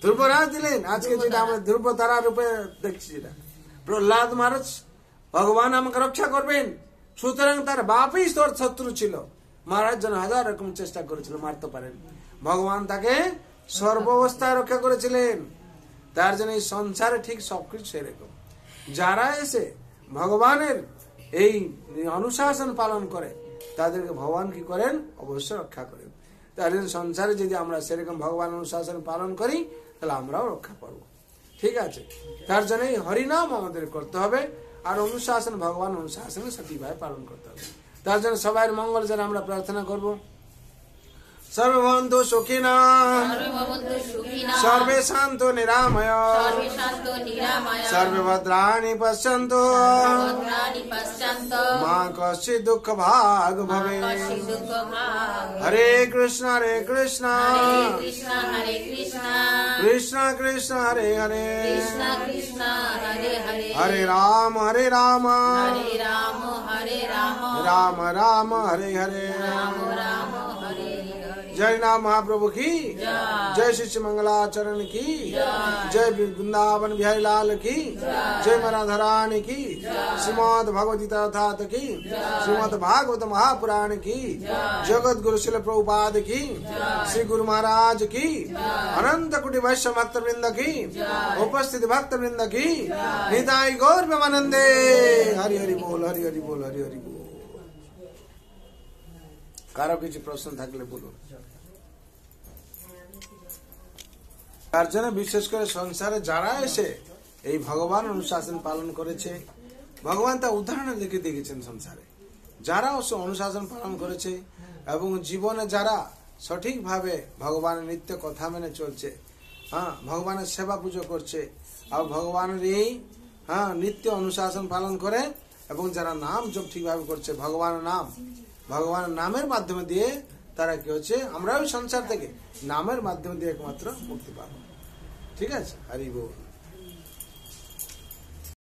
ধ্রুবরাজ দিলেন। আজকে যেটা আমরা ধ্রুব তারা রূপে দেখছি, যেটা প্রহ্লাদ মহারাজ, ভগবান আমাকে রক্ষা করবেন, সুতরাং তার বাপই তোর শত্রু ছিল। মহারাজ যেন হাজার রকম চেষ্টা করেছিল, মারতে পারেন, ভগবান তাকে সর্বাবস্থায় রক্ষা করেছিলেন। তার জন্য এই সংসারে ঠিক সবকিছু সেরকম। যারা এসে ভগবানের এই অনুশাসন পালন করে তাদেরকে ভগবান কি করেন? অবশ্যই রক্ষা করেন। তার জন্য সংসারে যদি আমরা সেরকম ভগবান অনুশাসন পালন করি তাহলে আমরাও রক্ষা পাবো। ঠিক আছে, তার জন্য এই হরিনাম আমাদের করতে হবে, আর অনুশাসন ভগবান অনুশাসন সঠিকভাবে পালন করতে হবে। তার জন্য সবাই মঙ্গল যেন আমরা প্রার্থনা করব। সর্ববন্ধু সুখিনা সর্বে শান্ত নিরাময় সর্বে ভদ্রাণি পশ্যন্তু মা কশ্চিৎ দুঃখ ভাগ ভবে। হরে কৃষ্ণ কৃষ্ণ কৃষ্ণ হরে হরে, হরে রাম রাম রাম হরে হরে। जय नाम महाप्रभु की जय, शिष्य मंगलाचरण की जय, वृंदावन बिहारी लाल की जय, राधा रानी की, श्रीमद् भगवती तथात की, श्रीमद् भागवत महापुराण की, जगत गुरु शिल प्रभुपाद की, श्री गुरु महाराज की, अनंत कोटि वैष्णव भक्त वृंद की, उपस्थित भक्त वृंद की, निताई गौर प्रेमानंदे। हरि हरि बोल, हरि हरि बोल, हरि हरि बोल। কারো কিছু প্রশ্ন থাকলে বলুন। তার জন্য বিশেষ করে সংসারে যারা এসে এই ভগবান অনুশাসন পালন করেছে, ভগবান তা উদাহরণে লিখে দিয়েছেন। সংসারে যারা অনুশাসন পালন করেছে এবং জীবনে যারা সঠিকভাবে ভগবানের নিত্য কথা মেনে চলছে, হ্যাঁ ভগবানের সেবা পুজো করছে আর ভগবানের এই নিত্য অনুশাসন পালন করে এবং যারা নাম জপ ঠিকভাবে করছে ভগবানের নামের মাধ্যমে দিয়ে তারা কি হচ্ছে আমরা ওই সংসার থেকে নামের মাধ্যমে দিয়ে একমাত্র মুক্তি পাবো। ঠিক আছে, হরি বল।